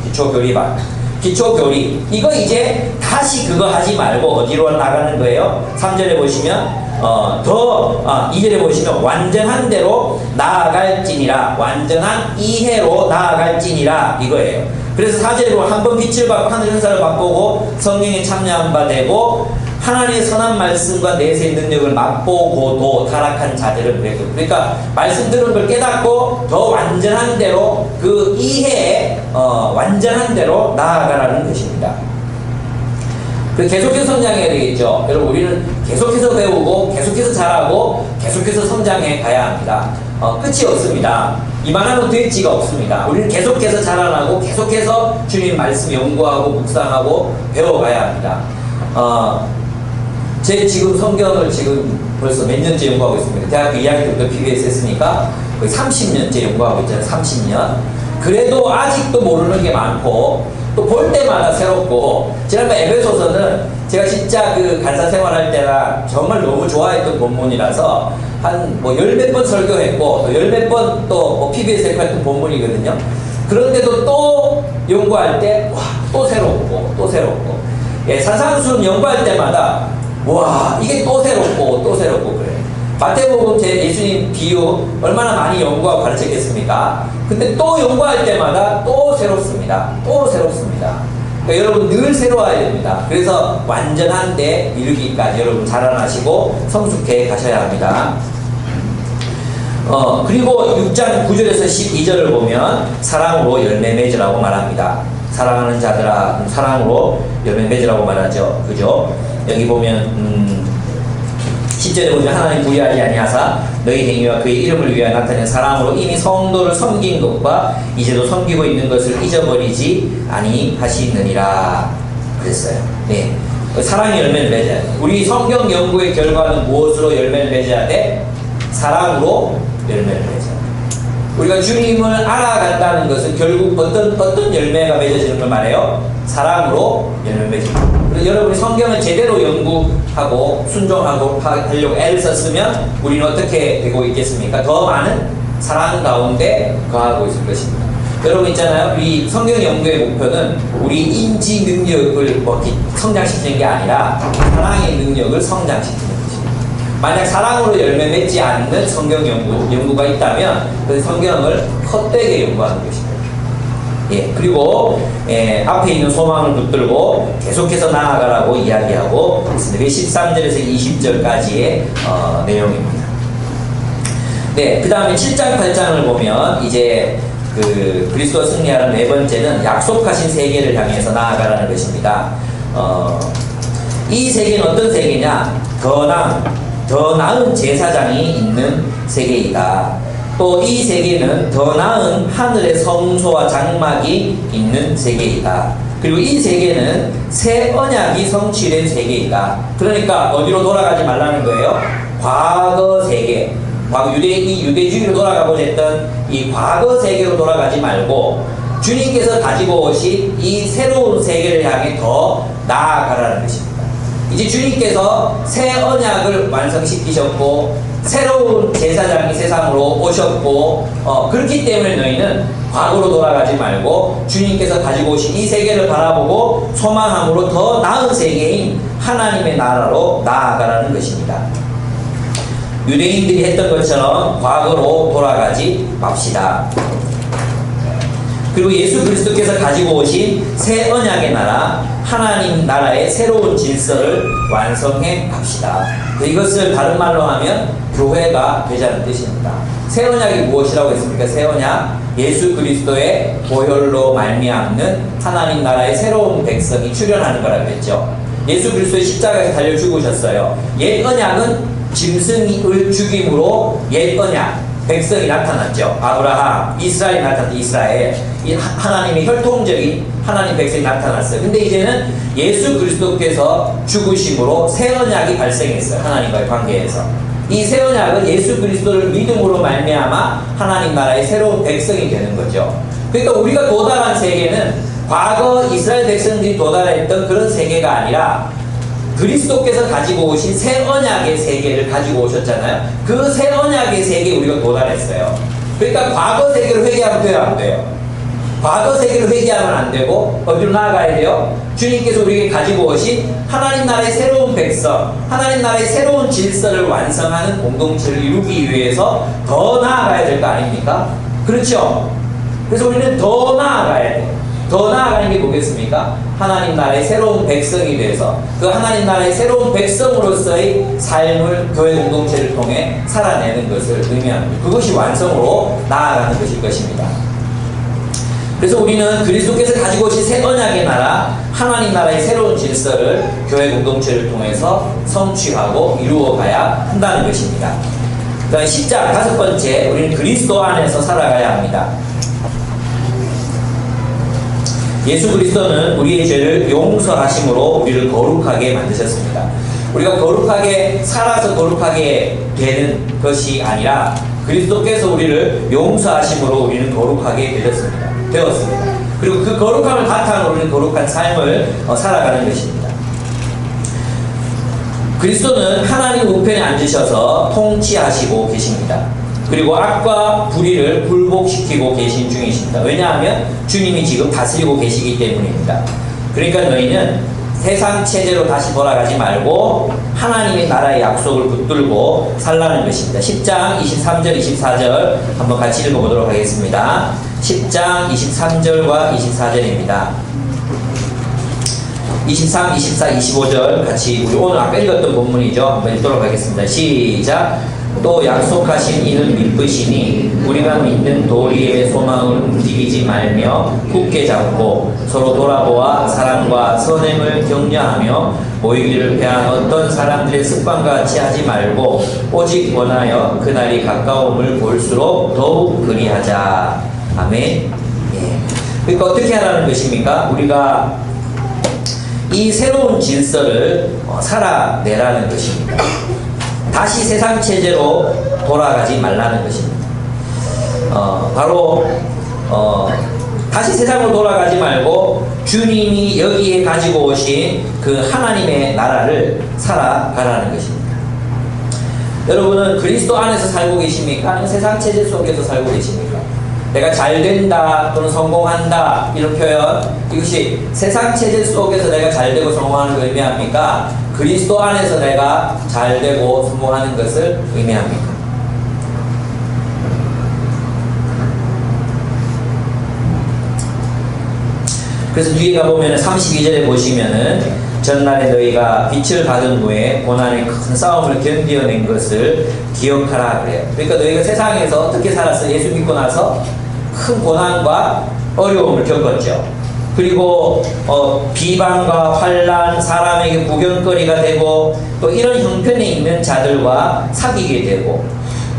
기초교리. 이거 이제 다시 그거 하지 말고 어디로 나가는 거예요? 3절에 보시면 2절에 보시면 완전한 대로 나아갈지니라, 완전한 이해로 나아갈지니라 이거예요. 그래서 4절에 보면 한번 빛을 받고 하늘 은사를 맛보고 성령에 참여한 바 되고 하나님의 선한 말씀과 내세의 능력을 맛보고도 타락한 자들을 그러니까 말씀 들은 걸 깨닫고 더 완전한 대로 그 이해에 완전한 대로 나아가라는 것입니다. 계속해서 성장해야 되겠죠. 여러분 우리는 계속해서 배우고 계속해서 잘하고 계속해서 성장해 가야 합니다. 끝이 없습니다. 이만하면 될지가 없습니다. 우리는 계속해서 자라나고 계속해서 주님 말씀 연구하고 묵상하고 배워가야 합니다. 제 지금 성경을 지금 벌써 몇 년째 연구하고 있습니다. 대학교 2학년 때부터 PBS 했으니까 거의 30년째 연구하고 있잖아요. 30년. 그래도 아직도 모르는 게 많고 또 볼 때마다 새롭고 지난번 에베소서는 제가 진짜 그 간사 생활할 때나 정말 너무 좋아했던 본문이라서 한 뭐 열 몇 번 설교했고 또 열 몇 번 또 PBS 했던 본문이거든요. 그런데도 또 연구할 때 와, 또 새롭고 산상수훈 연구할 때마다 와 이게 또 새롭고 그래. 마태복음 제 예수님 비유 얼마나 많이 연구하고 가르쳤겠습니까? 근데 또 연구할 때마다 또 새롭습니다. 그러니까 여러분 늘 새로워야 됩니다. 그래서 완전한 데 이르기까지 여러분 자라나시고 성숙해 가셔야 합니다. 그리고 6장 9절에서 12절을 보면 사랑으로 열매 맺으라고 말합니다. 사랑하는 자들아 사랑으로 열매 맺으라고 말하죠. 그죠? 여기 보면 10절에 보면 하나님 부여하지 아니하사 너희 행위와 그의 이름을 위하여 나타낸 사랑으로 이미 성도를 섬긴 것과 이제도 섬기고 있는 것을 잊어버리지 아니하시느니라 그랬어요. 네, 사랑의 열매를 맺어야 돼. 우리 성경 연구의 결과는 무엇으로 열매를 맺어야 돼? 사랑으로 열매를 맺어야 돼. 우리가 주님을 알아간다는 것은 결국 어떤 열매가 맺어지는 걸 말해요? 사랑으로 열매 맺어요. 여러분이 성경을 제대로 연구하고 순종하고 하려고 애를 썼으면 우리는 어떻게 되고 있겠습니까? 더 많은 사랑 가운데 거하고 있을 것입니다. 여러분 있잖아요. 우리 성경 연구의 목표는 우리 인지 능력을 성장시키는 게 아니라 사랑의 능력을 성장시키는 것입니다. 만약 사랑으로 열매 맺지 않는 성경 연구가 있다면 그 성경을 헛되게 연구하는 것입니다. 그리고 앞에 있는 소망을 붙들고 계속해서 나아가라고 이야기하고 있습니다. 13절에서 20절까지의 내용입니다. 네, 그 다음에 7장 8장을 보면 이제 그 그리스도가 승리하는 네 번째는 약속하신 세계를 향해서 나아가라는 것입니다. 이 세계는 어떤 세계냐? 더 나은 더 나은 제사장이 있는 세계이다. 또 이 세계는 더 나은 하늘의 성소와 장막이 있는 세계이다. 그리고 이 세계는 새 언약이 성취된 세계이다. 그러니까 어디로 돌아가지 말라는 거예요? 과거 세계, 유대주의로 돌아가고자 했던 이 과거 세계로 돌아가지 말고 주님께서 가지고 오신 이 새로운 세계를 향해 더 나아가라는 것입니다. 이제 주님께서 새 언약을 완성시키셨고 새로운 제사장이 세상으로 오셨고 그렇기 때문에 너희는 과거로 돌아가지 말고 주님께서 가지고 오신 이 세계를 바라보고 소망함으로 더 나은 세계인 하나님의 나라로 나아가라는 것입니다. 유대인들이 했던 것처럼 과거로 돌아가지 맙시다. 그리고 예수 그리스도께서 가지고 오신 새 언약의 나라, 하나님 나라의 새로운 질서를 완성해 갑시다. 이것을 다른 말로 하면 교회가 되자는 뜻입니다. 새 언약이 무엇이라고 했습니까? 새 언약, 예수 그리스도의 보혈로 말미암는 하나님 나라의 새로운 백성이 출현하는 거라고 했죠. 예수 그리스도의 십자가에서 달려 죽으셨어요. 옛 언약은 짐승을 죽임으로 옛 언약, 백성이 나타났죠. 아브라함, 이스라엘이 나타났죠. 이스라엘. 하나님의 혈통적인 하나님 백성이 나타났어요. 근데 이제는 예수 그리스도께서 죽으심으로 새 언약이 발생했어요. 하나님과의 관계에서. 이 새 언약은 예수 그리스도를 믿음으로 말미암아 하나님 나라의 새로운 백성이 되는 거죠. 그러니까 우리가 도달한 세계는 과거 이스라엘 백성들이 도달했던 그런 세계가 아니라 그리스도께서 가지고 오신 새 언약의 세계를 가지고 오셨잖아요. 그 새 언약의 세계에 우리가 도달했어요. 그러니까 과거 세계를 회개하면 돼요, 안 돼요? 과거 세계를 회개하면 안 되고 어디로 나아가야 돼요? 주님께서 우리에게 가지고 오신 하나님 나라의 새로운 백성, 하나님 나라의 새로운 질서를 완성하는 공동체를 이루기 위해서 더 나아가야 될 거 아닙니까? 그렇죠? 그래서 우리는 더 나아가야 돼요. 더 나아가는 게 뭐겠습니까? 하나님 나라의 새로운 백성이 돼서 그 하나님 나라의 새로운 백성으로서의 삶을 교회 공동체를 통해 살아내는 것을 의미합니다. 그것이 완성으로 나아가는 것일 것입니다. 그래서 우리는 그리스도께서 가지고 오신 새 언약의 나라, 하나님 나라의 새로운 질서를 교회 공동체를 통해서 성취하고 이루어가야 한다는 것입니다. 그다음에 10장 다섯 번째, 우리는 그리스도 안에서 살아가야 합니다. 예수 그리스도는 우리의 죄를 용서하심으로 우리를 거룩하게 만드셨습니다. 우리가 거룩하게 살아서 거룩하게 되는 것이 아니라 그리스도께서 우리를 용서하심으로 우리는 거룩하게 되었습니다. 그리고 그 거룩함을 바탕으로 우리는 거룩한 삶을 살아가는 것입니다. 그리스도는 하나님 우편에 앉으셔서 통치하시고 계십니다. 그리고 악과 불의를 굴복시키고 계신 중이십니다. 왜냐하면 주님이 지금 다스리고 계시기 때문입니다. 그러니까 너희는 세상 체제로 다시 돌아가지 말고 하나님의 나라의 약속을 붙들고 살라는 것입니다. 10장 23절 24절 한번 같이 읽어보도록 하겠습니다. 10장 23절과 24절입니다. 23, 24, 25절 같이 우리 오늘 아까 읽었던 본문이죠. 한번 읽도록 하겠습니다. 시작. 또 약속하신 이는 믿으시니 우리가 믿는 도리의 소망을 움직이지 말며 굳게 잡고 서로 돌아보아 사랑과 선행을 격려하며 모이기를 패한 어떤 사람들의 습관과 같이 하지 말고 오직 원하여 그날이 가까움을 볼수록 더욱 그리하자. 아멘. 예. 그러니까 어떻게 하라는 것입니까? 우리가 이 새로운 질서를 살아내라는 것입니다. 다시 세상 체제로 돌아가지 말라는 것입니다. 다시 세상으로 돌아가지 말고 주님이 여기에 가지고 오신 그 하나님의 나라를 살아가라는 것입니다. 여러분은 그리스도 안에서 살고 계십니까? 아니면 세상 체제 속에서 살고 계십니까? 내가 잘 된다 또는 성공한다 이런 표현, 이것이 세상 체제 속에서 내가 잘 되고 성공하는 걸 의미합니까? 그리스도 안에서 내가 잘 되고 성공하는 것을 의미합니까? 그래서 뒤에 가보면 32절에 보시면은 전날에 너희가 빛을 받은 후에 고난의 큰 싸움을 견디어낸 것을 기억하라 그래요. 그러니까 너희가 세상에서 어떻게 살았어? 예수 믿고 나서 큰 고난과 어려움을 겪었죠. 그리고 비방과 환난, 사람에게 구경거리가 되고 또 이런 형편에 있는 자들과 사귀게 되고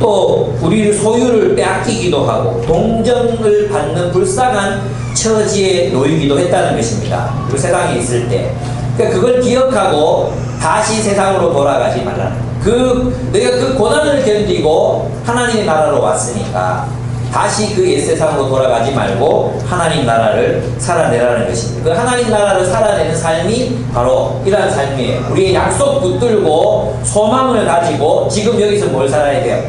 또 우리 소유를 빼앗기기도 하고 동정을 받는 불쌍한 처지에 놓이기도 했다는 것입니다. 그 세상에 있을 때. 그러니까 그걸 기억하고 다시 세상으로 돌아가지 말라는 거예요. 내가 그 고난을 견디고 하나님의 나라로 왔으니까 다시 그 옛 세상으로 돌아가지 말고 하나님 나라를 살아내라는 것입니다. 그 하나님 나라를 살아내는 삶이 바로 이러한 삶이에요. 우리의 약속 붙들고 소망을 가지고 지금 여기서 뭘 살아야 돼요?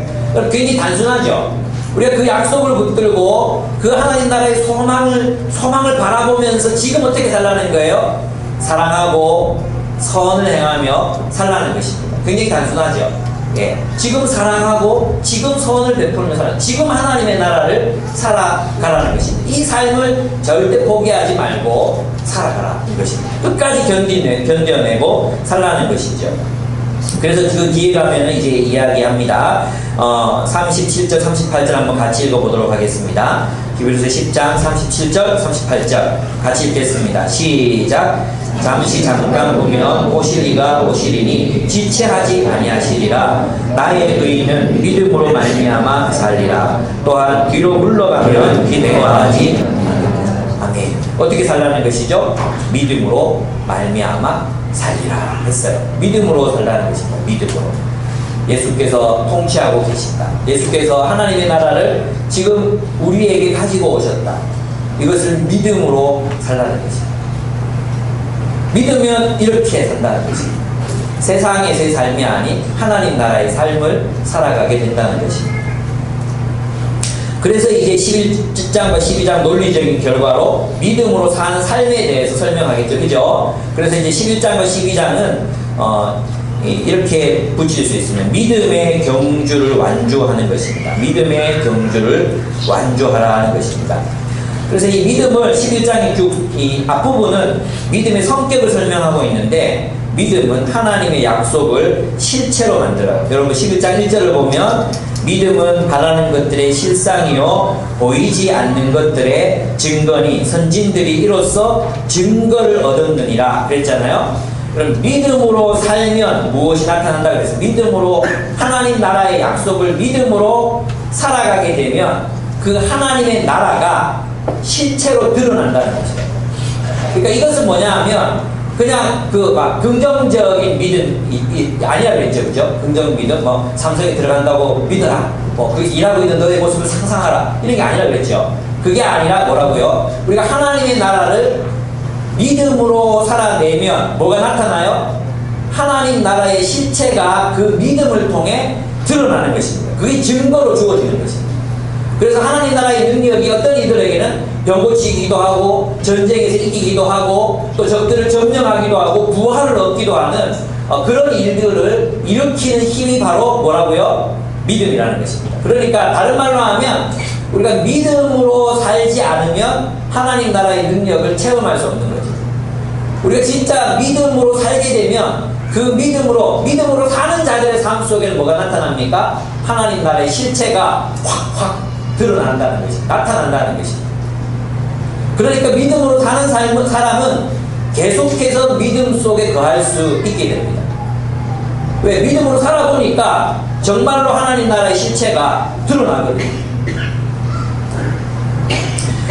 굉장히 단순하죠. 우리가 그 약속을 붙들고 그 하나님 나라의 소망을 바라보면서 지금 어떻게 살라는 거예요? 사랑하고 선을 행하며 살라는 것입니다. 굉장히 단순하죠. 예, 지금 사랑하고 지금 선을 베풀며 지금 하나님의 나라를 살아가라는 것입니다. 이 삶을 절대 포기하지 말고 살아가라는 것입니다. 끝까지 견뎌내고 살라는 것이죠. 그래서 그 뒤에 가면은 이제 이야기합니다. 37절, 38절 한번 같이 읽어보도록 하겠습니다. 히브리서 10장 37절, 38절 같이 읽겠습니다. 시작. 잠시 잠깐 보면 오시리가 오시리니 지체하지 아니하시리라. 나의 의인은 믿음으로 말미암아 살리라. 또한 뒤로 물러가면 기대하지 아멘. 어떻게 살라는 것이죠? 믿음으로 말미암아 살리라 했어요. 믿음으로 살라는 것입니다. 믿음으로. 예수께서 통치하고 계신다. 예수께서 하나님의 나라를 지금 우리에게 가지고 오셨다. 이것을 믿음으로 살라는 것입니다. 믿으면 이렇게 산다는 것입니다. 세상에서의 삶이 아닌 하나님 나라의 삶을 살아가게 된다는 것입니다. 그래서 이제 11장과 12장 논리적인 결과로 믿음으로 사는 삶에 대해서 설명하겠죠. 그죠? 그래서 이제 11장과 12장은 이렇게 붙일 수 있으면 믿음의 경주를 완주하는 것입니다. 믿음의 경주를 완주하라는 것입니다. 그래서 이 믿음을 11장의 이 앞부분은 믿음의 성격을 설명하고 있는데 믿음은 하나님의 약속을 실체로 만들어요. 여러분 11장 1절을 보면 믿음은 바라는 것들의 실상이요 보이지 않는 것들의 증거니 선진들이 이로써 증거를 얻었느니라 그랬잖아요. 그럼 믿음으로 살면 무엇이 나타난다 그랬어요. 믿음으로 하나님 나라의 약속을 믿음으로 살아가게 되면 그 하나님의 나라가 실체로 드러난다는 것이에요. 그러니까 이것은 뭐냐 하면 그냥 막 긍정적인 믿음 아니라 그랬죠. 그죠? 긍정 믿음 삼성에 들어간다고 믿어라. 그 일하고 있는 너의 모습을 상상하라. 이런 게 아니라 그랬죠. 그게 아니라 뭐라고요? 우리가 하나님의 나라를 믿음으로 살아내면 뭐가 나타나요? 하나님 나라의 실체가 그 믿음을 통해 드러나는 것입니다. 그게 증거로 주어지는 것입니다. 그래서 하나님 나라의 능력이 어떤 이들에게는 병 고치기도 하고 전쟁에서 이기기도 하고 또 적들을 점령하기도 하고 부활을 얻기도 하는 그런 일들을 일으키는 힘이 바로 뭐라고요? 믿음이라는 것입니다. 그러니까 다른 말로 하면 우리가 믿음으로 살지 않으면 하나님 나라의 능력을 체험할 수 없는 거죠. 우리가 진짜 믿음으로 살게 되면 그 믿음으로 사는 자들의 삶 속에는 뭐가 나타납니까? 하나님 나라의 실체가 확 드러난다는 것입니다. 나타난다는 것입니다. 그러니까 믿음으로 사는 사람은 계속해서 믿음 속에 거할 수 있게 됩니다. 왜? 믿음으로 살아보니까 정말로 하나님 나라의 실체가 드러나거든요.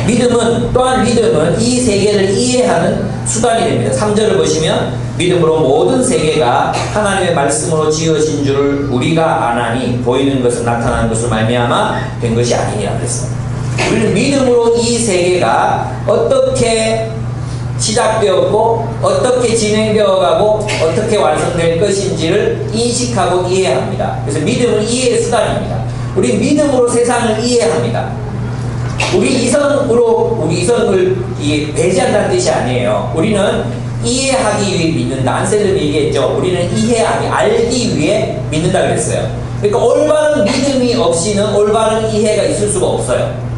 믿음은 이 세계를 이해하는 수단이 됩니다. 3절을 보시면 믿음으로 모든 세계가 하나님의 말씀으로 지어진 줄을 우리가 아나니 보이는 것은 나타나는 것을 말미암아 된 것이 아니니라 그랬습니다. 우리는 믿음으로 이 세계가 어떻게 시작되었고 어떻게 진행되어가고 어떻게 완성될 것인지를 인식하고 이해합니다. 그래서 믿음은 이해의 수단입니다. 우리 믿음으로 세상을 이해합니다. 우리 이성을 배제한다는 뜻이 아니에요. 우리는 이해하기 위해 믿는다. 안셀름이 얘기했죠. 우리는 알기 위해 믿는다 그랬어요. 그러니까 올바른 믿음이 없이는 올바른 이해가 있을 수가 없어요.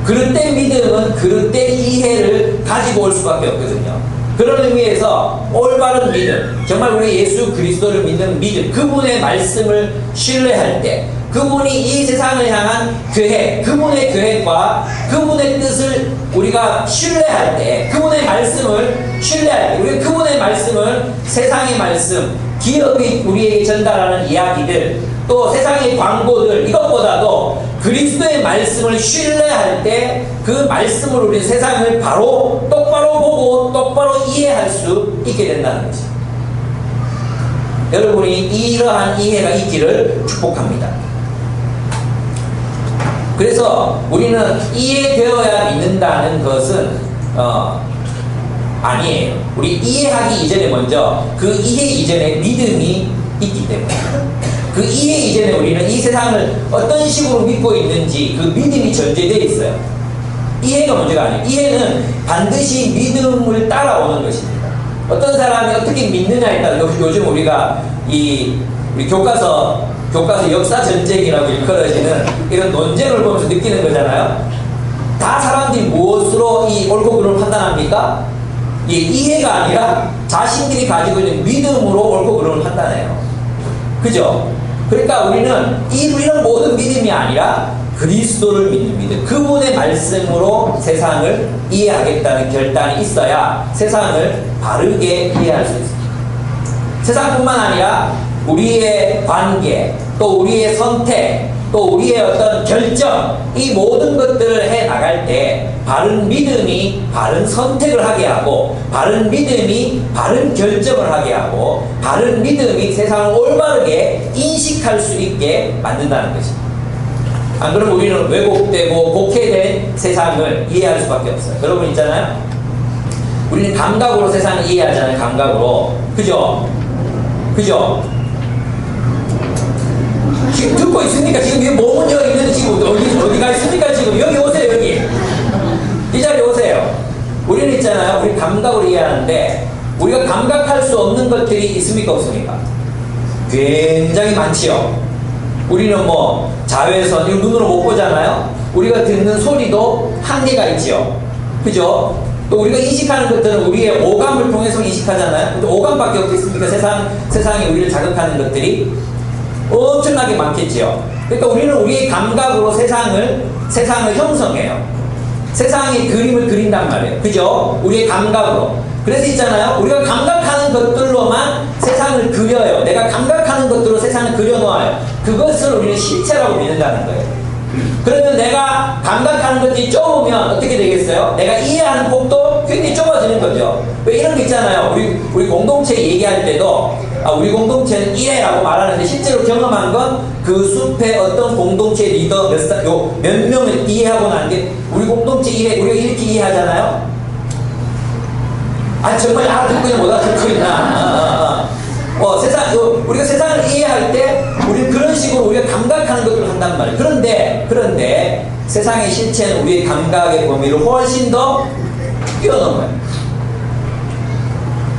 그릇된 믿음은 그릇된 이해를 가지고 올 수밖에 없거든요. 그런 의미에서 올바른 믿음, 정말 우리 예수 그리스도를 믿는 믿음, 그분의 말씀을 신뢰할 때, 그분이 이 세상을 향한 계획, 그분의 계획과 그분의 뜻을 우리가 신뢰할 때, 그분의 말씀을 신뢰할 때, 우리가 그분의 말씀을, 세상의 말씀, 기업이 우리에게 전달하는 이야기들, 또 세상의 광고들, 이것보다도 그리스도의 말씀을 신뢰할 때 그 말씀으로 우리 세상을 바로 똑바로 보고 똑바로 이해할 수 있게 된다는 것이. 여러분이 이러한 이해가 있기를 축복합니다. 그래서 우리는 이해되어야 믿는다는 것은 아니에요. 우리 이해하기 이전에 먼저 그 이해 이전에 믿음이 있기 때문에, 그 이해 이전에 우리는 이 세상을 어떤 식으로 믿고 있는지 그 믿음이 전제되어 있어요. 이해가 문제가 아니에요. 이해는 반드시 믿음을 따라오는 것입니다. 어떤 사람이 어떻게 믿느냐에 따라, 요즘 우리가 우리 교과서 역사 전쟁이라고 일컬어지는 이런 논쟁을 보면서 느끼는 거잖아요. 다 사람들이 무엇으로 이 옳고 그름을 판단합니까? 이해가 아니라 자신들이 가지고 있는 믿음으로 옳고 그름을 판단해요. 그죠? 그러니까 우리는 이런 모든 믿음이 아니라 그리스도를 믿는 믿음, 그분의 말씀으로 세상을 이해하겠다는 결단이 있어야 세상을 바르게 이해할 수 있습니다. 세상뿐만 아니라 우리의 관계, 또 우리의 선택, 또 우리의 어떤 결정, 이 모든 것들을 해 나갈 때 바른 믿음이 바른 선택을 하게 하고, 바른 믿음이 바른 결정을 하게 하고, 바른 믿음이 세상을 올바르게 인식할 수 있게 만든다는 것입니다. 안 그러면 우리는 왜곡되고 곡해된 세상을 이해할 수밖에 없어요. 여러분 있잖아요. 우리는 감각으로 세상을 이해하잖아요. 감각으로. 그죠? 지금 듣고 있습니까? 지금 이 몸은 여기 있는데 지금 어디가 있습니까? 지금 여기 오세요. 여기 이 자리에 오세요. 우리는 있잖아요. 우리 감각으로 이해하는데 우리가 감각할 수 없는 것들이 있습니까? 없습니까? 굉장히 많지요. 우리는 뭐 자외선, 이거 눈으로 못 보잖아요. 우리가 듣는 소리도 한계가 있죠. 그죠? 또 우리가 인식하는 것들은 우리의 오감을 통해서 인식하잖아요. 근데 오감밖에 없겠습니까? 세상에 우리를 자극하는 것들이 엄청나게 많겠죠. 그러니까 우리는 우리의 감각으로 세상을 형성해요. 세상의 그림을 그린단 말이에요. 그죠? 우리의 감각으로. 그래서 있잖아요. 우리가 감각하는 것들로만 세상을 그려요. 내가 감각하는 것들로 세상을 그려놓아요. 그것을 우리는 실체라고 믿는다는 거예요. 그러면 내가 감각하는 것이 좁으면 어떻게 되겠어요? 내가 이해하는 폭도 굉장히 좁아지는 거죠. 왜 이런 거 있잖아요. 우리 공동체 얘기할 때도 우리 공동체는 이래라고 말하는데 실제로 경험한 건 그 숲의 어떤 공동체 리더 몇 명을 이해하고 난 게 우리 공동체 이래, 우리가 이렇게 이해하잖아요. 정말 알아듣고 못 알아듣고 있나. 우리가 세상을 이해할 때 우리는 그런 식으로 우리가 감각하는 것들을 한단 말이에요. 그런데 세상의 실체는 우리의 감각의 범위를 훨씬 더 뛰어넘어요.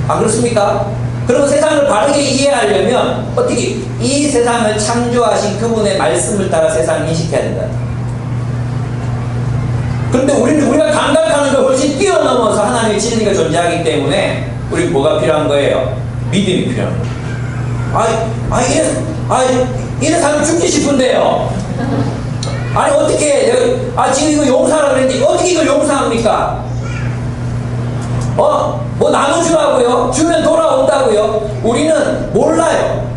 안 그렇습니까? 그리고 세상을 바르게 이해하려면 어떻게 이 세상을 창조하신 그분의 말씀을 따라 세상을 인식해야 된다. 그런데 우리가 감각하는 걸 훨씬 뛰어넘어서 하나님의 진리가 존재하기 때문에 우리 뭐가 필요한 거예요? 믿음이 필요한 거예요. 이래 사람 죽기 싶은데요. 어떻게 지금 이거 용서하라고 그랬는데 어떻게 이걸 용서합니까? 뭐 나눠주라고요? 주면 돌아온다고요? 우리는 몰라요.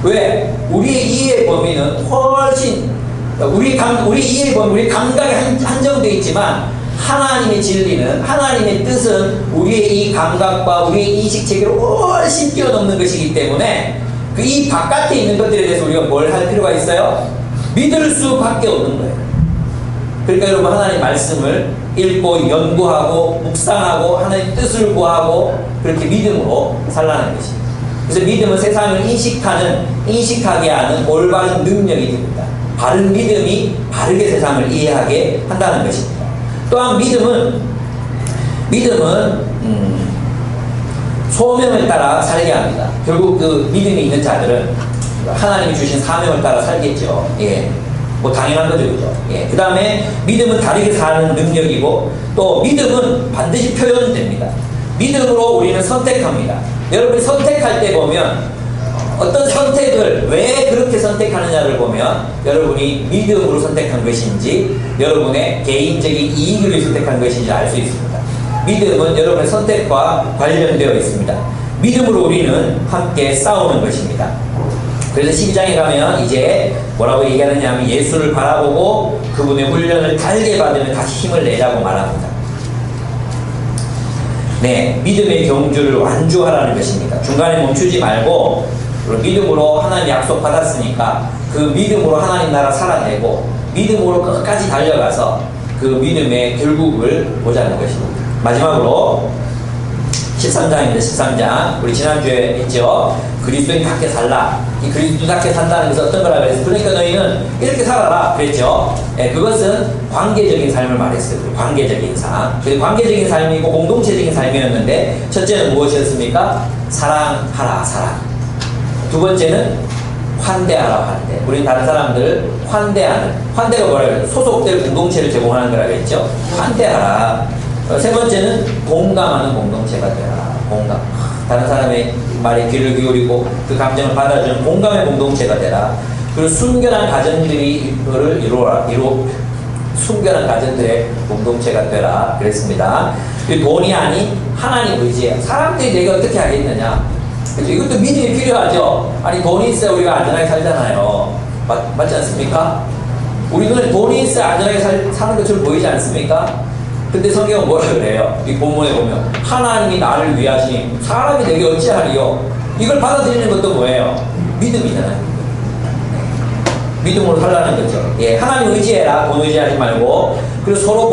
왜? 우리의 이해 범위는 훨씬 우리 이해 범위, 우리 감각에 한정되어 있지만 하나님의 진리는, 하나님의 뜻은 우리의 이 감각과 우리의 인식 체계를 훨씬 뛰어넘는 것이기 때문에 이 바깥에 있는 것들에 대해서 우리가 뭘 할 필요가 있어요? 믿을 수밖에 없는 거예요. 그러니까 여러분 하나님의 말씀을 읽고 연구하고 묵상하고 하나님의 뜻을 구하고 그렇게 믿음으로 살라는 것입니다. 그래서 믿음은 세상을 인식하게 하는 올바른 능력이 됩니다. 바른 믿음이 바르게 세상을 이해하게 한다는 것입니다. 또한 믿음은 소명을 따라 살게 합니다. 결국 그 믿음이 있는 자들은 하나님이 주신 사명을 따라 살겠죠. 뭐 당연한 거죠, 그죠? 그 다음에 믿음은 다르게 사는 능력이고 또 믿음은 반드시 표현됩니다. 믿음으로 우리는 선택합니다. 여러분이 선택할 때 보면 어떤 선택을 왜 그렇게 선택하느냐를 보면 여러분이 믿음으로 선택한 것인지 여러분의 개인적인 이익을 위해 선택한 것인지 알 수 있습니다. 믿음은 여러분의 선택과 관련되어 있습니다. 믿음으로 우리는 함께 싸우는 것입니다. 그래서 12장에 가면 이제 뭐라고 얘기하느냐 하면 예수를 바라보고 그분의 훈련을 달게 받으면 다시 힘을 내자고 말합니다. 네, 믿음의 경주를 완주하라는 것입니다. 중간에 멈추지 말고 믿음으로 하나님 약속 받았으니까 그 믿음으로 하나님 나라 살아내고 믿음으로 끝까지 달려가서 그 믿음의 결국을 보자는 것입니다. 마지막으로 13장입니다. 13장 우리 지난주에 했죠. 그리스도인답게 살라. 이 그리스도인답게 산다는 것은 어떤 거라 그랬어요? 그러니까 너희는 이렇게 살아라 그랬죠. 예, 그것은 관계적인 삶을 말했어요. 관계적인 삶. 관계적인 삶이고 공동체적인 삶이었는데 첫째는 무엇이었습니까? 사랑하라 사랑. 두 번째는 환대하라 환대. 우리 다른 사람들을 환대하는. 환대가 뭐라 그래요? 소속될 공동체를 제공하는 거라 그랬죠. 환대하라. 세 번째는 공감하는 공동체가 되라. 공감. 다른 사람의 말에 귀를 기울이고 그 감정을 받아주는 공감의 공동체가 되라. 그리고 순결한 가정들이 이거를 순결한 가정들의 공동체가 되라. 그랬습니다. 돈이 아닌 하나님 의지예요. 사람들이 내가 어떻게 하겠느냐. 그렇죠? 이것도 믿음이 필요하죠. 아니 돈이 있어야 우리가 안전하게 살잖아요. 맞지 않습니까? 우리 눈에 돈이 있어야 안전하게 사는 것처럼 보이지 않습니까? 근데 성경은 뭐라 그래요? 이 본문에 보면 하나님이 나를 위하시니 사람이 내게 어찌하리요? 이걸 받아들이는 것도 뭐예요? 믿음이잖아요. 믿음으로 살라는 거죠. 예, 하나님 의지해라. 돈 의지하지 말고. 그리고 서로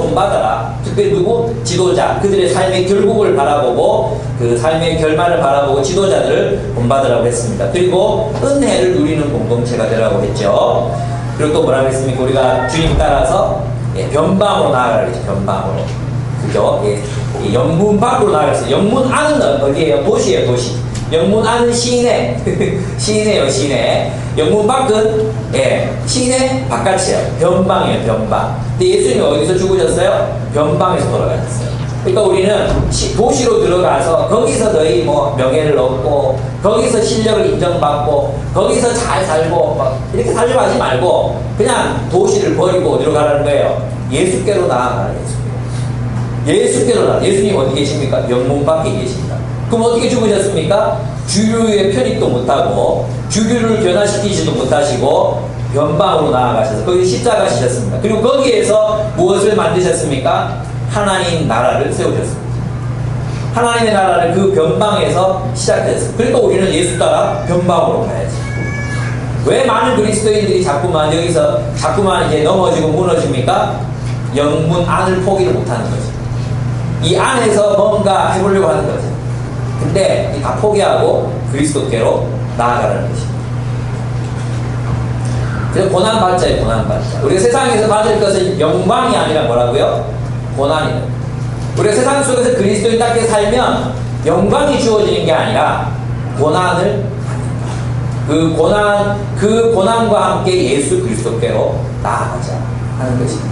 본받아라. 특별히 누구? 지도자. 그들의 삶의 결국을 바라보고 그 삶의 결말을 바라보고 지도자들을 본받으라고 했습니다. 그리고 은혜를 누리는 공동체가 되라고 했죠. 그리고 또 뭐라고 했습니까? 우리가 주님 따라서 예, 변방으로 나아가라 그랬죠. 변방으로. 그죠? 예, 영문 밖으로 나아갔어요. 영문 안은 어디예요? 도시예요, 도시. 영문 안은 시내. 시내요, 시내. 영문 밖은, 예, 시내 바깥이에요. 변방이에요, 변방. 근데 예수님이 어디서 죽으셨어요? 변방에서 돌아가셨어요. 그러니까 우리는 도시로 들어가서 거기서 너희 뭐 명예를 얻고 거기서 실력을 인정받고 거기서 잘 살고 막 이렇게 살려고 하지 말고 그냥 도시를 버리고 어디로 가라는 거예요? 예수께로 나아가라. 예수께로 나아가. 예수님 어디 계십니까? 영문 밖에 계십니다. 그럼 어떻게 죽으셨습니까? 주류의 편입도 못하고 주류를 변화시키지도 못하시고 변방으로 나아가셔서 거기 십자가 지셨습니다. 그리고 거기에서 무엇을 만드셨습니까? 하나님 나라를 세우셨습니다. 하나님의 나라를 그 변방에서 시작했습니다. 그러니까 우리는 예수 따라 변방으로 가야지. 왜 많은 그리스도인들이 자꾸만 여기서 자꾸만 이제 넘어지고 무너집니까? 영문 안을 포기를 못하는 거죠. 이 안에서 뭔가 해보려고 하는 거죠. 근데 다 포기하고 그리스도께로 나아가라는 것입니다. 그래서 고난받자예요, 고난받자. 우리가 세상에서 받을 것은 영광이 아니라 뭐라고요? 고난이다. 우리가 세상 속에서 그리스도인답게 살면 영광이 주어지는 게 아니라 고난을 받는 거예요. 그 고난과 함께 예수 그리스도께로 나아가자 하는 것입니다.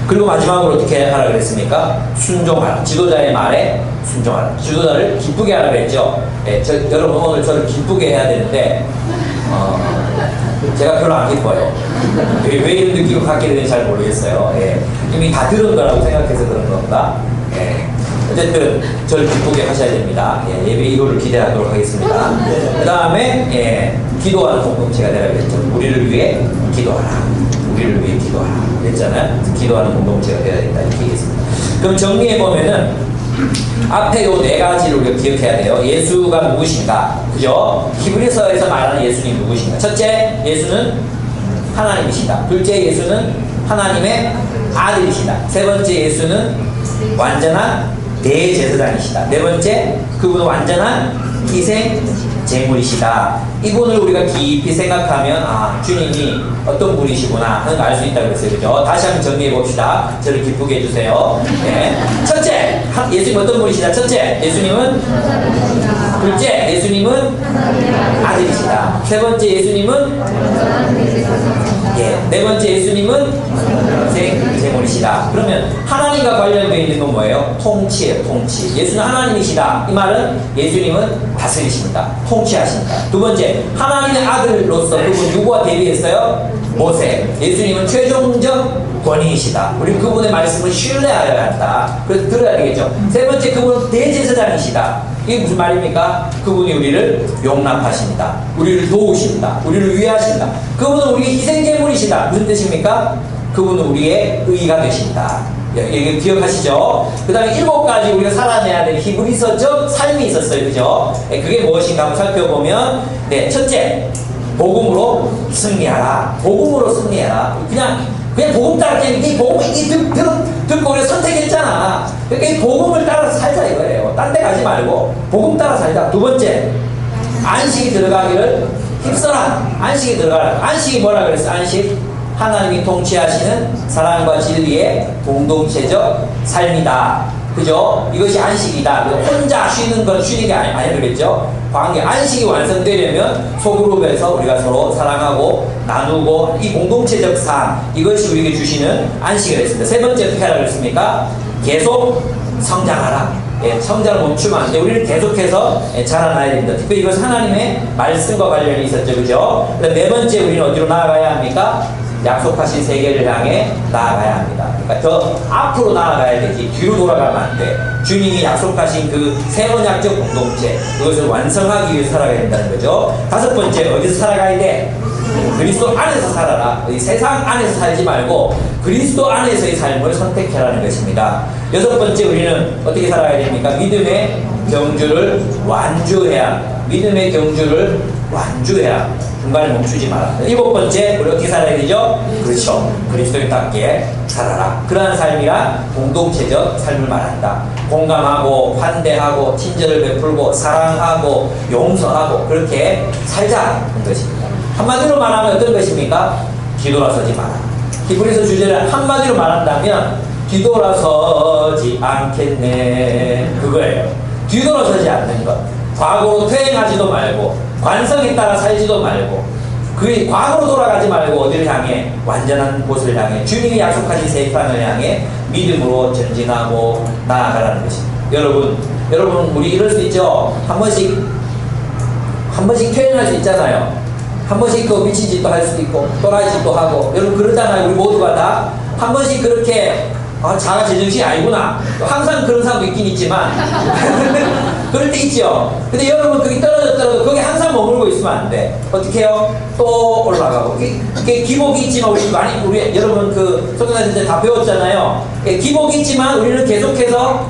그리고 마지막으로 어떻게 하라 그랬습니까? 순종하라. 지도자의 말에 순종하라. 지도자를 기쁘게 하라 그랬죠. 예, 여러분 오늘 저를 기쁘게 해야 되는데 제가 별로 안 기뻐요. 왜 이런 느낌을 갖게 되는지 잘 모르겠어요. 예, 이미 다 들은 거라고 생각해서 그런 건가? 예, 어쨌든 저를 기쁘게 하셔야 됩니다. 예, 예배 이후를 기대하도록 하겠습니다. 그 다음에 예, 기도하는 공동체가 되라 그랬죠. 우리를 위해 기도하라. 우리를 위해 기도하라 그랬잖아요. 기도하는 공동체가 되어야 된다 이렇게 얘기했습니다. 그럼 정리해보면은 앞에 요 네 가지를 우리가 기억해야 돼요. 예수가 누구신가? 그죠? 히브리서에서 말하는 예수님 누구신가? 첫째, 예수는 하나님이시다. 둘째, 예수는 하나님의 아들이시다. 세 번째, 예수는 완전한 대제사장이시다. 네 번째, 그분은 완전한 희생 제물이시다. 이분을 우리가 깊이 생각하면 주님이 어떤 분이시구나 하는 걸 알 수 있다고 했어요. 그죠? 다시 한번 정리해 봅시다. 저를 기쁘게 해주세요. 네. 첫째, 예수님 어떤 분이시다? 첫째, 예수님은 둘째, 예수님은 아들이시다. 세 번째, 예수님은 네 번째, 예수님은 생제물이시다. 그러면 하나님과 관련되어 있는 건 뭐예요? 통치예요. 통치. 예수는 하나님이시다. 이 말은 예수님은 다스리십니다. 통치하십니다. 두 번째, 하나님의 아들로서 그분 누구와 대비했어요? 모세. 예수님은 최종적 권위이시다. 우리 그분의 말씀을 신뢰하여야 한다. 그래서 들어야 되겠죠. 세 번째, 그분은 대제사장이시다. 이게 무슨 말입니까? 그분이 우리를 용납하십니다. 우리를 도우십니다. 우리를 위하십니다. 그분은 우리의 희생제물이시다. 무슨 뜻입니까? 그분은 우리의 의가 되신다. 이게 기억하시죠? 그 다음에 7가지 우리가 살아내야 될 히브리서적 삶이 있었어요. 그죠? 그게 무엇인가 한번 살펴보면, 첫째, 복음으로 승리하라. 복음으로 승리하라. 그냥 복음 따르기 이 복음 듣고 우리가 선택했잖아. 그러니까 이 복음을 따라서 살자 이거예요. 딴 데 가지 말고 복음 따라 살자. 두 번째, 안식이 들어가기를 힘써라. 안식이 들어가라. 안식이 뭐라 그랬어? 안식, 하나님이 통치하시는 사랑과 진리의 공동체적 삶이다. 그죠? 이것이 안식이다. 혼자 쉬는 건 쉬는 게 아니라 그랬죠? 관계, 안식이 완성되려면 소그룹에서 우리가 서로 사랑하고 나누고 이 공동체적 삶, 이것이 우리에게 주시는 안식을 했습니다. 세 번째 어떻게 하라고 했습니까? 계속 성장하라. 성장을 멈추면 안 돼. 우리는 계속해서 자라나야 됩니다. 특별히 이것은 하나님의 말씀과 관련이 있었죠. 그죠? 네 번째, 우리는 어디로 나아가야 합니까? 약속하신 세계를 향해 나아가야 합니다. 그러니까 더 앞으로 나아가야 되지 뒤로 돌아가면 안 돼. 주님이 약속하신 그 새 언약적 공동체, 그것을 완성하기 위해 살아가야 된다는 거죠. 다섯 번째, 어디서 살아가야 돼? 그리스도 안에서 살아라. 세상 안에서 살지 말고 그리스도 안에서의 삶을 선택하라는 것입니다. 여섯 번째, 우리는 어떻게 살아야 됩니까? 믿음의 경주를 완주해야. 믿음의 경주를 완주해야. 중간에 멈추지 마라. 일곱 번째, 우리 어떻게 살아야 되죠? 그렇죠. 그리스도인답게 살아라. 그러한 삶이란 공동체적 삶을 말한다. 공감하고 환대하고 친절을 베풀고 사랑하고 용서하고 그렇게 살자는 것입니다. 한마디로 말하면 어떤 것입니까? 뒤돌아서지 마라. 히브리서 주제를 한마디로 말한다면 뒤돌아서지 않겠네. 그거예요. 뒤돌아서지 않는 것. 과거로 퇴행하지도 말고 관성에 따라 살지도 말고 그 과거로 돌아가지 말고 어디를 향해? 완전한 곳을 향해 주님이 약속하신 새 땅을 향해 믿음으로 전진하고 나아가라는 것입니다. 여러분 우리 이럴 수 있죠. 한 번씩 퇴행할 수 있잖아요. 한 번씩 그 미친 짓도 할 수도 있고 또라이 짓도 하고 여러분 그러잖아요. 우리 모두가 다 한 번씩 그렇게 자가 제정신이 아니구나. 항상 그런 사람도 있긴 있지만 그럴 때 있죠. 근데 여러분 거기 떨어졌더라도 거기 항상 머물고 있으면 안 돼. 어떻게 해요? 또 올라가고. 그게 기복이 있지만 우리 여러분 그 성경할 때 다 배웠잖아요. 기복이 있지만 우리는 계속해서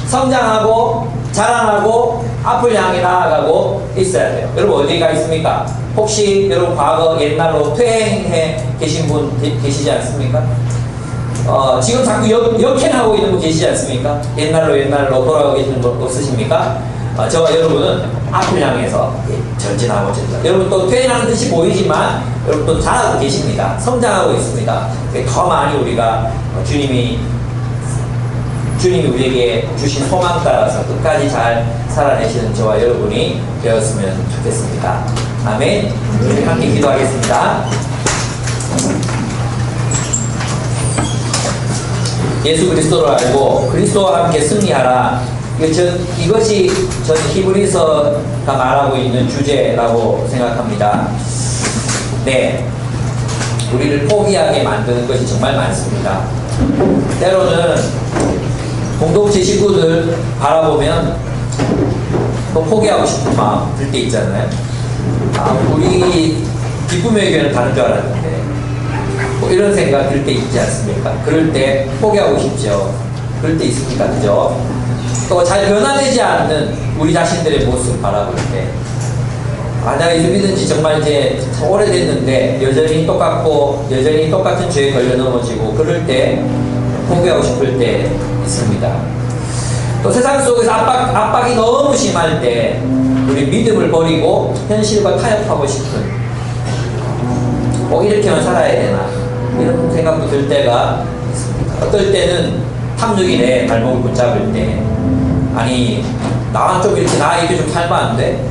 성장하고 자라나고 앞을 향해 나아가고 있어야 돼요. 여러분 어디에 가 있습니까? 혹시 여러분 과거 옛날로 퇴행해 계신 분 계시지 않습니까? 지금 자꾸 역행하고 있는 분 계시지 않습니까? 옛날로 돌아가고 계시는 분 없으십니까? 저와 여러분은 앞을 향해서 전진하고 있습니다. 여러분 또 퇴행하는 듯이 보이지만 여러분 또 잘하고 계십니다. 성장하고 있습니다. 더 많이 우리가 주님이 우리에게 주신 소망 따라서 끝까지 잘 살아내시는 저와 여러분이 되었으면 좋겠습니다. 아멘. 우리 함께 기도하겠습니다. 예수 그리스도를 알고 그리스도와 함께 승리하라. 이것이 저는 히브리서가 말하고 있는 주제라고 생각합니다. 네, 우리를 포기하게 만드는 것이 정말 많습니다. 때로는 공동체 식구들 바라보면 또 포기하고 싶은 마음 들 때 있잖아요. 우리 기쁨의 교회는 다른 줄 알았는데 뭐 이런 생각 들 때 있지 않습니까? 그럴 때 포기하고 싶죠. 그럴 때 있습니까? 그죠? 또 잘 변화되지 않는 우리 자신들의 모습 바라볼 때 내가 예수 믿은 지 정말 이제 오래됐는데 여전히 똑같은 죄에 걸려 넘어지고 그럴 때 포기하고 싶을 때 있습니다. 또 세상 속에서 압박이 너무 심할 때 우리 믿음을 버리고 현실과 타협하고 싶은 이렇게만 살아야 되나 이런 생각도 들 때가 있습니다. 어떨 때는 탐욕이 내 발목을 붙잡을 때, 아니 나 이렇게 좀 살면 안 돼?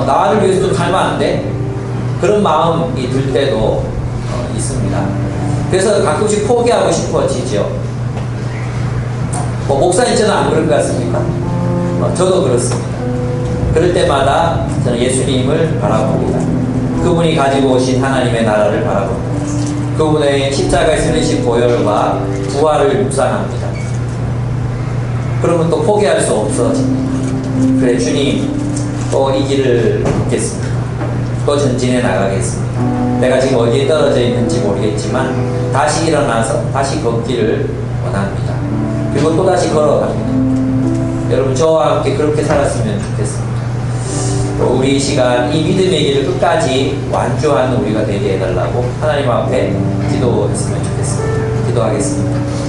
나를 위해서 좀 살면 안 돼? 그런 마음이 들 때도 있습니다. 그래서 가끔씩 포기하고 싶어지죠. 목사님 저는 안 그럴 것 같습니까? 저도 그렇습니다. 그럴 때마다 저는 예수님을 바라봅니다. 그분이 가지고 오신 하나님의 나라를 바라봅니다. 그분의 십자가에 쓰신 보혈과 부활을 묵상합니다. 그러면 또 포기할 수 없어집니다. 그래, 주님 또 이 길을 걷겠습니다. 또 전진해 나가겠습니다. 내가 지금 어디에 떨어져 있는지 모르겠지만 다시 일어나서 다시 걷기를 원합니다. 그리고 또 다시 걸어갑니다. 여러분 저와 함께 그렇게 살았으면 좋겠습니다. 우리 이 시간 이 믿음의 길을 끝까지 완주하는 우리가 되게 해달라고 하나님 앞에 기도했으면 좋겠습니다. 기도하겠습니다.